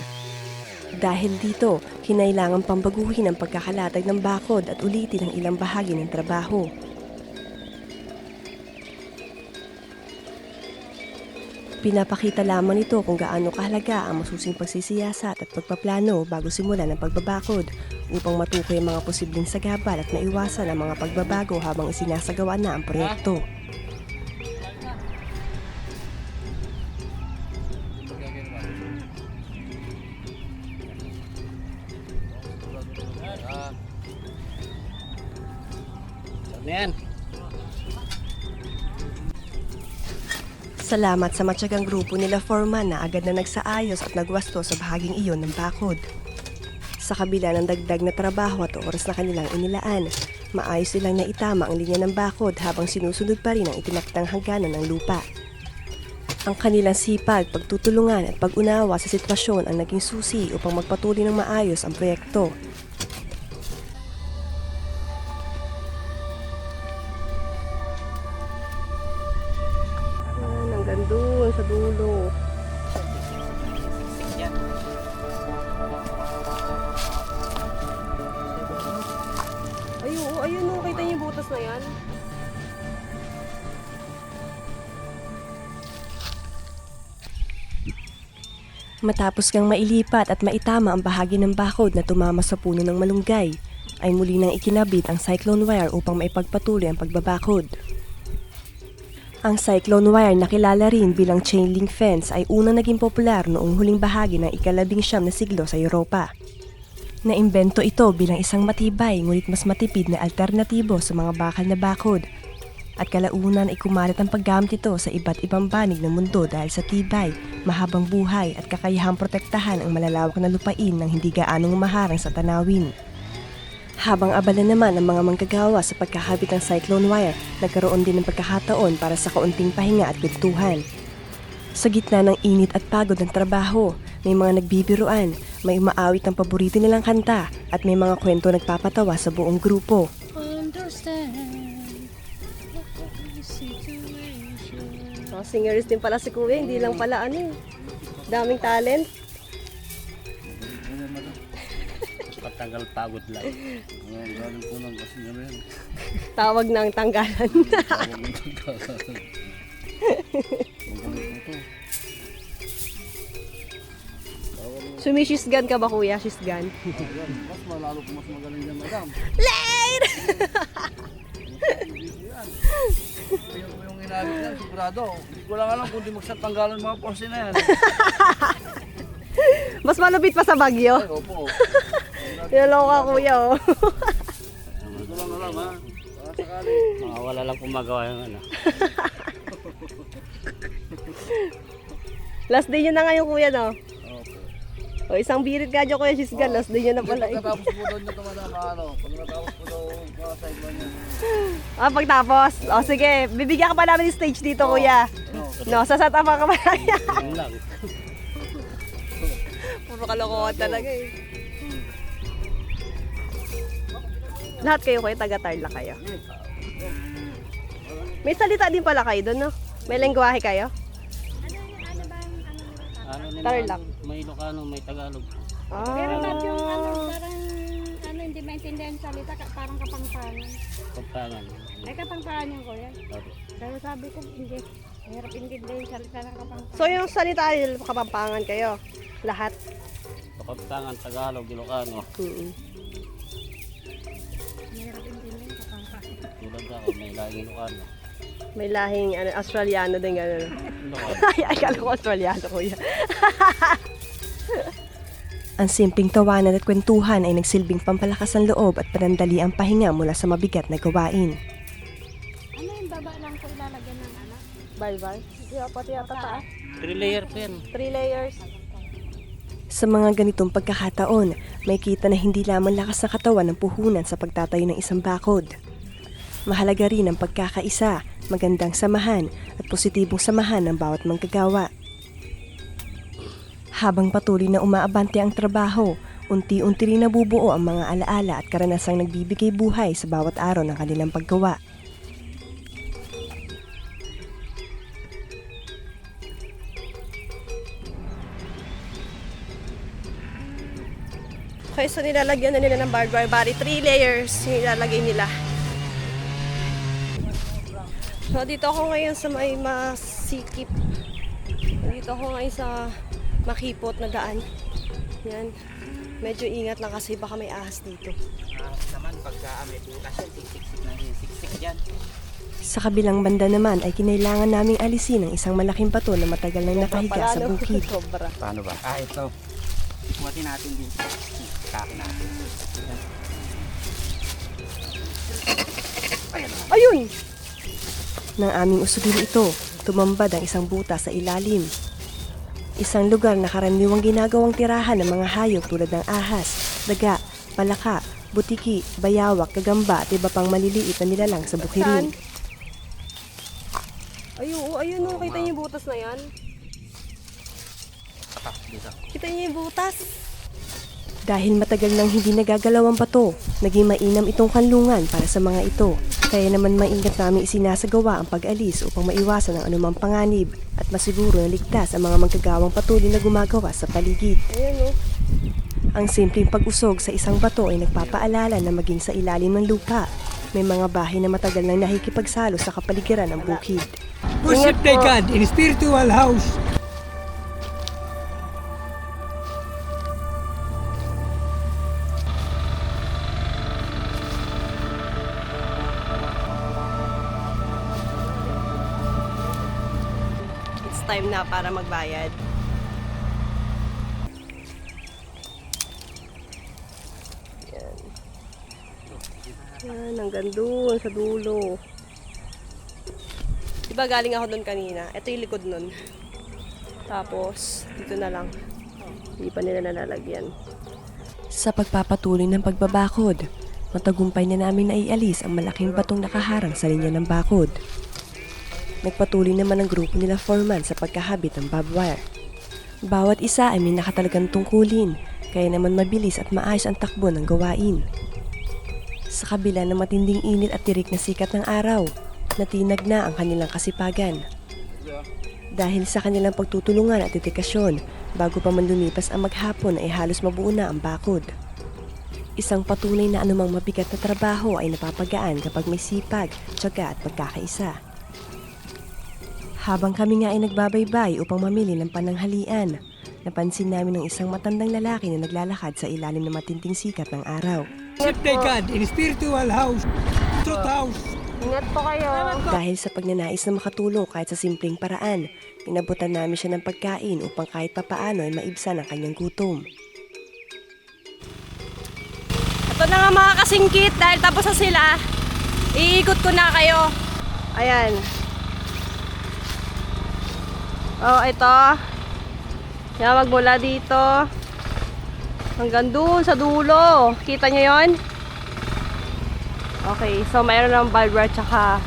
Dahil dito, kinailangan pang baguhin ang pagkakalatag ng bakod at ulitin ang ilang bahagi ng trabaho. Pinapakita lamang nito kung gaano kahalaga ang masusing pagsisiyasat at pagpaplano bago simulan ang pagbabakod upang matukoy ang mga posibleng sagabal at maiwasan ang mga pagbabago habang isinasagawa na ang proyekto. Salamat sa matyagang grupo nila Foreman na agad na nagsaayos at nagwasto sa bahaging iyon ng bakod. Sa kabila ng dagdag na trabaho at oras na kanilang inilaan, maayos nilang naitama ang linya ng bakod habang sinusunod pa rin ang itinaktang hangganan ng lupa. Ang kanilang sipag, pagtutulungan at pag-unawa sa sitwasyon ang naging susi upang magpatuloy ng maayos ang proyekto. Hanggang doon sa dulo. Ayun o, kita niyo yung butas na yan. Matapos kang mailipat at maitama ang bahagi ng bakod na tumama sa puno ng malunggay, ay muli nang ikinabit ang cyclone wire upang maipagpatuloy ang pagbabakod. Ang cyclone wire na kilala rin bilang chain link fence ay unang naging popular noong huling bahagi ng ika-19 na siglo sa Europa. Naimbento ito bilang isang matibay ngunit mas matipid na alternatibo sa mga bakal na bakod at kalaunan ay kumalat ang paggamit ito sa iba't ibang panig ng mundo dahil sa tibay, mahabang buhay at kakayahang protektahan ang malalawak na lupain ng hindi gaanong maharang sa tanawin. Habang abala naman ang mga manggagawa sa pagkakabit ng cyclone wire, nagkaroon din ng pagkakataon para sa kaunting pahinga at kwentuhan. Sa gitna ng init at pagod ng trabaho, may mga nagbibiruan, may umaawit ng paborito nilang kanta at may mga kwento nagpapatawa sa buong grupo. Oh, singers din pala si Kuya, hindi lang pala daming talent. Pagtagal pagod lang. Galing po lang kasi naman. Tawag ng tanggalan. Sumishisgan ka ba, Kuya? Shisgan. Mas malalo po mas magaling yan, madam. Late! Ayun po yung ginamit yan, sigurado. Hindi ko lang alam kung di magsatanggalan mga porsi na yan. Mas malupit pa sa Bagyo. Ay, opo. Tinaloka, Kuya, oh. Hindi ko lang alam, ha? Para sakali. Mga wala lang kumagawa yung ano. Last day nyo na ngayon, Kuya, no? Opo. O, isang birit ka dyan, Kuya Shisgan. Last day nyo na pala, eh. Pagkatapos po doon nito, madam, pag natapos po daw mga sideline yan. Ah, pagtapos. O, sige. Bibigyan ka pa namin yung stage dito, Kuya. No, sasatama ka pa namin. Yun lang. Puro kalokohan talaga, eh. Lahat kayo, taga-Tarlac kayo. May salita din pala kayo doon, no? May lengguwahe kayo? Ano Tarlac. may Ilocano, may Tagalog. Pero Ah. ba't yung parang hindi maintindihan salita, parang kapangpangan. Pagtangan. Ay, kapangpangan yung kuya. Pero sabi ko, hindi. Mahirap intindihan salita ng kapangpangan. So yung salita ay Kapampangan kayo? Lahat? Pagtangan, Tagalog, Ilocano. Mahirap intindihan kapangpangan. Tulad ako, may laging Ilocano. May lahing Australiano din gano'n. Ilocano. Ay, akala ko Australiano, Kuya. Ang simpleng tawanan at kwentuhan ay nagsilbing pampalakas ng loob at panandali ang pahinga mula sa mabigat na gawain. Ano yung baba lang ko ilalagyan ng ano? Bye-bye. Hindi ako pati yata taas. 3-layer pa yan. 3 layers. Sa mga ganitong pagkakataon, may kita na hindi lamang lakas ng katawan ng puhunan sa pagtatayo ng isang bakod. Mahalaga rin ang pagkakaisa, magandang samahan at positibong samahan ng bawat manggagawa. Habang patuloy na umaabante ang trabaho, unti-unti rin nabubuo ang mga alaala at karanasang nagbibigay buhay sa bawat araw ng kanilang paggawa. Okay, so nilalagyan na nila ng barbed wire. Bali, 3 layers yung ilalagay nila. So, dito ako ngayon sa may masikip. Dito ako ngayon sa makipot na daan. Yan. Medyo ingat lang kasi baka may ahas dito. Naman pagka may bukas yan, siksik na siksik yan. Sa kabilang banda naman ay kinailangan naming alisin ang isang malaking bato na matagal nang nakahiga sa bukid. Sobra. Paano ba? Ito. Buhatin natin dito. Kakin natin. Ayun! Nang aming usugin ito, tumambad ang isang buta sa ilalim. Isang lugar na karaniwang ginagawang tirahan ng mga hayop tulad ng ahas, daga, palaka, butiki, bayawak, gagamba at iba pang maliliit na nilalang sa bukirin. Ayun o, kita niyo yung butas na yan? Kita niyo yung butas? Dahil matagal nang hindi nagagalaw ang bato, naging mainam itong kanlungan para sa mga ito. Kaya naman maingat namin isinasagawa ang pag-alis upang maiwasan ang anumang panganib at masiguro na ligtas ang mga manggagawang patuloy na gumagawa sa paligid. Ayan o. Ang simpleng pag-usog sa isang bato ay nagpapaalala na maging sa ilalim ng lupa. May mga bahay na matagal nang nakikipagsalo sa kapaligiran ng bukid. Worship thy God in spiritual house. It's time na para magbayad. Yan, hanggang doon sa dulo. Diba galing ako doon kanina? Ito yung likod nun. Tapos, dito na lang. Hindi pa nila nalalagyan. Sa pagpapatuloy ng pagbabakod, matagumpay na namin naialis ang malaking batong nakaharang sa linya ng bakod. Nagpatuloy naman ang grupo nila foreman sa pagkahabit ng barbed wire. Bawat isa ay may nakatalagang tungkulin, kaya naman mabilis at maayos ang takbo ng gawain. Sa kabila ng matinding init at tirik na sikat ng araw, natinag na ang kanilang kasipagan. Dahil sa kanilang pagtutulungan at dedikasyon, bago pa man lumipas ang maghapon ay halos mabuo na ang bakod. Isang patunay na anumang mabigat na trabaho ay napapagaan kapag may sipag, tiyaga at pagkakaisa. Habang kami nga ay nagbabaybay upang mamili ng pananghalian, napansin namin ang isang matandang lalaki na naglalakad sa ilalim ng matinding sikat ng araw. Worship thy God in spiritual house. Truth house. Ingat po kayo. Dahil sa pagnanais na makatulong kahit sa simpleng paraan, inabutan namin siya ng pagkain upang kahit papaano ay maibsan ang kanyang gutom. Ito na nga mga kasingkit, dahil tapos na sila, iikot ko na kayo. Ayan. Oh, ito. Yan, magmula dito. Hanggang doon sa dulo. Kita nyo yon? Okay, so mayroon ng barbed wire tsaka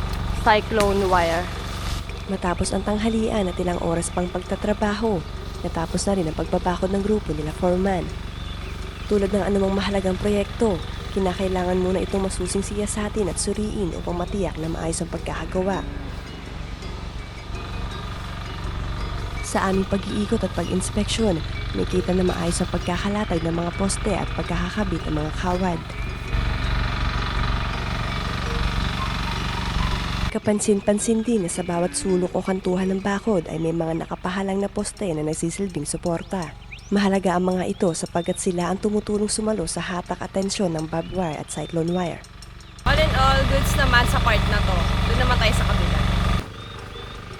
cyclone wire. Matapos ang tanghalian at ilang oras pang pagtatrabaho, natapos na rin ang pagbabakod ng grupo nila foreman. Tulad ng anumang mahalagang proyekto, kinakailangan muna itong masusing siyasatin at suriin upang matiyak na maayos ang pagkakagawa. Sa aming pag-iikot at pag-inspeksyon, may kita na maayos ang pagkakalatag ng mga poste at pagkakakabit ng mga kawad. Kapansin-pansin din na sa bawat sulok o kantuhan ng bakod ay may mga nakapahalang na poste na nagsisilbing suporta. Mahalaga ang mga ito sapagkat sila ang tumutulong sumalo sa hatak at tensyon ng barbed wire at cyclone wire. All in all, goods naman sa part na to. Doon naman tayo sa kabila.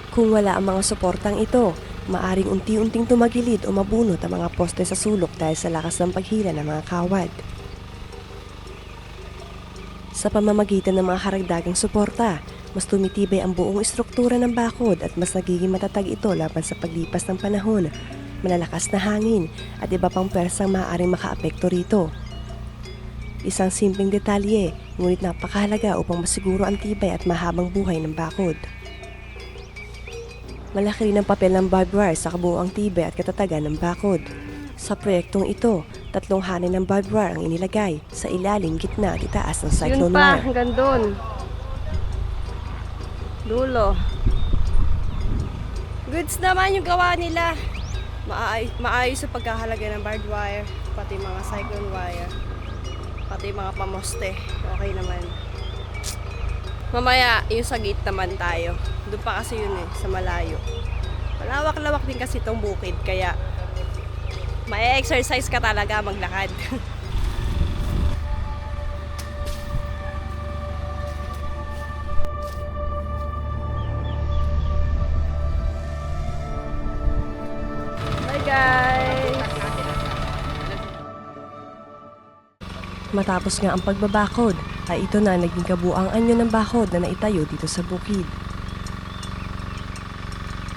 Kung wala ang mga suportang ito, maaring unti-unting tumagilid o mabunot ang mga poste sa sulok dahil sa lakas ng paghila ng mga kawad. Sa pamamagitan ng mga karagdagang suporta, mas tumitibay ang buong istruktura ng bakod at mas nagiging matatag ito laban sa paglipas ng panahon, malalakas na hangin at iba pang persang maaaring makaapekto rito. Isang simpleng detalye, ngunit napakahalaga upang masiguro ang tibay at mahabang buhay ng bakod. Malaki rin ang papel ng barbed wire sa kabuoang tibay at katatagan ng bakod. Sa proyektong ito, 3 hanin ng barbed wire ang inilagay sa ilalim, gitna at itaas ng cyclone Yun pa, wire. hanggang doon. Dulo. Goods naman yung gawa nila. Maayos sa pagkahalaga ng barbed wire. pati mga cyclone wire, pati mga pamoste. Okay naman. Mamaya, yung sa gate naman tayo. Doon pa kasi yun sa malayo. Malawak-lawak din kasi itong bukid, kaya may exercise ka talaga maglakad. Bye guys! Matapos nga ang pagbabakod, ay ito na naging kabuang anyo ng bakod na naitayo dito sa bukid.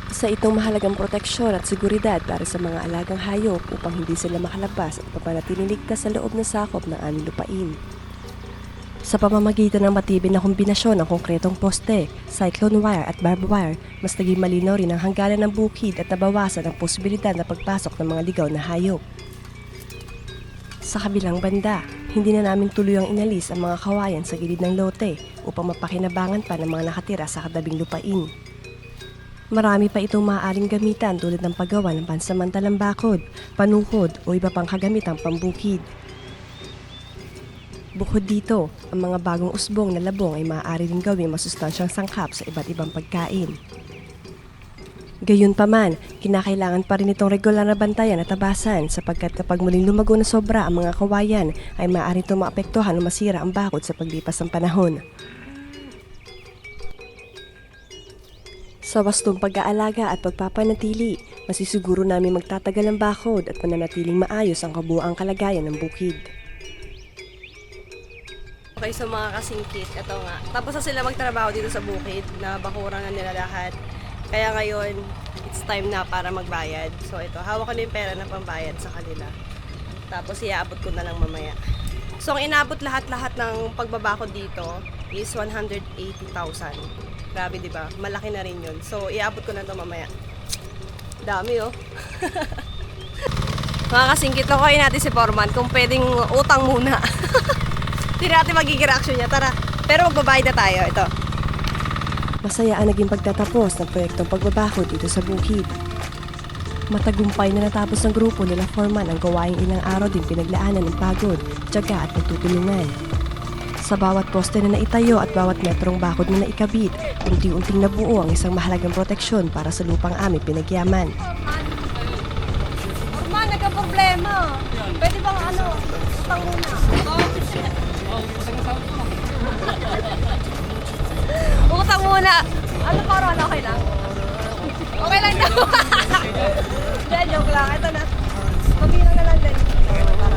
Isa itong mahalagang proteksyon at seguridad para sa mga alagang hayop upang hindi sila makalabas at mapanatiling ligtas sa loob ng sakop ng aming lupain. Sa pamamagitan ng matibay na kombinasyon ng konkretong poste, cyclone wire at barbed wire, mas naging malinaw rin ang hangganan ng bukid at nabawasan ang posibilidad na pagpasok ng mga ligaw na hayop. Sa kabilang banda, hindi na namin tuluyang inalis ang mga kawayan sa gilid ng lote upang mapakinabangan pa ng mga nakatira sa kadabing lupain. Marami pa itong maaaring gamitan tulad ng paggawa ng pansamantalang bakod, panukod o iba pang kagamitang pambukid. Bukod dito, ang mga bagong usbong na labong ay maaari rin gawing masustansyang sangkap sa iba't ibang pagkain. Gayunpaman, kinakailangan pa rin itong regular na bantayan at tabasan sapagkat kapag muling lumago na sobra ang mga kawayan ay maaari itong maapektuhan o masira ang bakod sa paglipas ng panahon. Sa wastong pag-aalaga at pagpapanatili, masisiguro namin magtatagal ang bakod at mananatiling maayos ang kabuuang kalagayan ng bukid. Okay, so mga kasingkit, ito nga. Tapos na sila magtrabaho dito sa bukid, na bakuran na nila lahat. Kaya ngayon, it's time na para magbayad. So ito, hawak ko na yung pera na pambayad sa kanila. Tapos iaabot ko na lang mamaya. So ang inabot lahat-lahat ng pagbabakod dito is 180,000. Grabe, di ba? Malaki na rin yun. So iaabot ko na ito mamaya. Dami, oh. Mga kasingkit, lokohin natin si Foreman kung pwedeng utang muna. Hindi natin magiging reaction niya. Tara. Pero magbabayad na tayo. Ito. Masaya ang naging pagtatapos ng proyektong pagbabakod dito sa bukid. Matagumpay na natapos ng grupo nila Foreman ang gawaing ilang araw din pinaglaanan ng pagod, tiyaga at pagtutulungan. Sa bawat poste na naitayo at bawat metrong bakod na naikabit, unti-unting nabuo ang isang mahalagang proteksyon para sa lupang aming pinagyaman. Foreman, nagka-problema. Pwede bang utang muna? Utang muna. Ano Foreman, okay lang? Okay lang daw. Hindi, joke lang. Ito na. Pagbilang na lang din. Para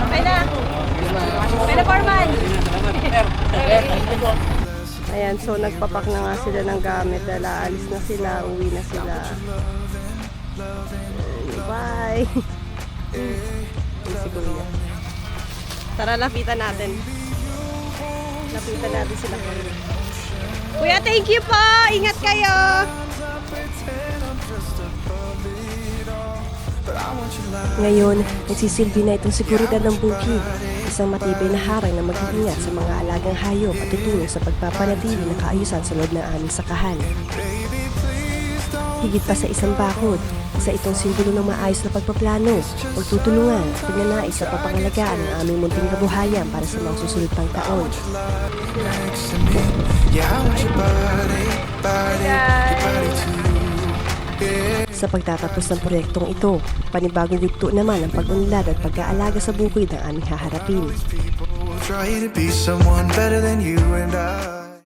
okay na. Okay na, Foreman. Ayan, so nagpapak na nga sila ng gamit. Dahil aalis na sila, uwi na sila. Bye! Si Kuya. Tara, lapitan natin. Lapitan natin sila. Kuya, thank you po! Ingat kayo! Ngayon, nagsisilbi na itong seguridad ng bukid, isang matibay na harang na mag-iingat sa mga alagang hayop at tutulong sa pagpapanatili ng kaayusan sa loob ng aming sakahan. Higit pa sa isang bakod, isa itong simbolo ng maayos na pagpaplano, pagtutulungan at pagnanais sa papangalagaan ng aming munting kabuhayan para sa mga susunod pang taon. Sa pagtatapos ng proyektong ito, panibagong yugto naman ang pag-unlad at pag-aalaga sa bukid ng aming haharapin. Try to be someone better than you and I.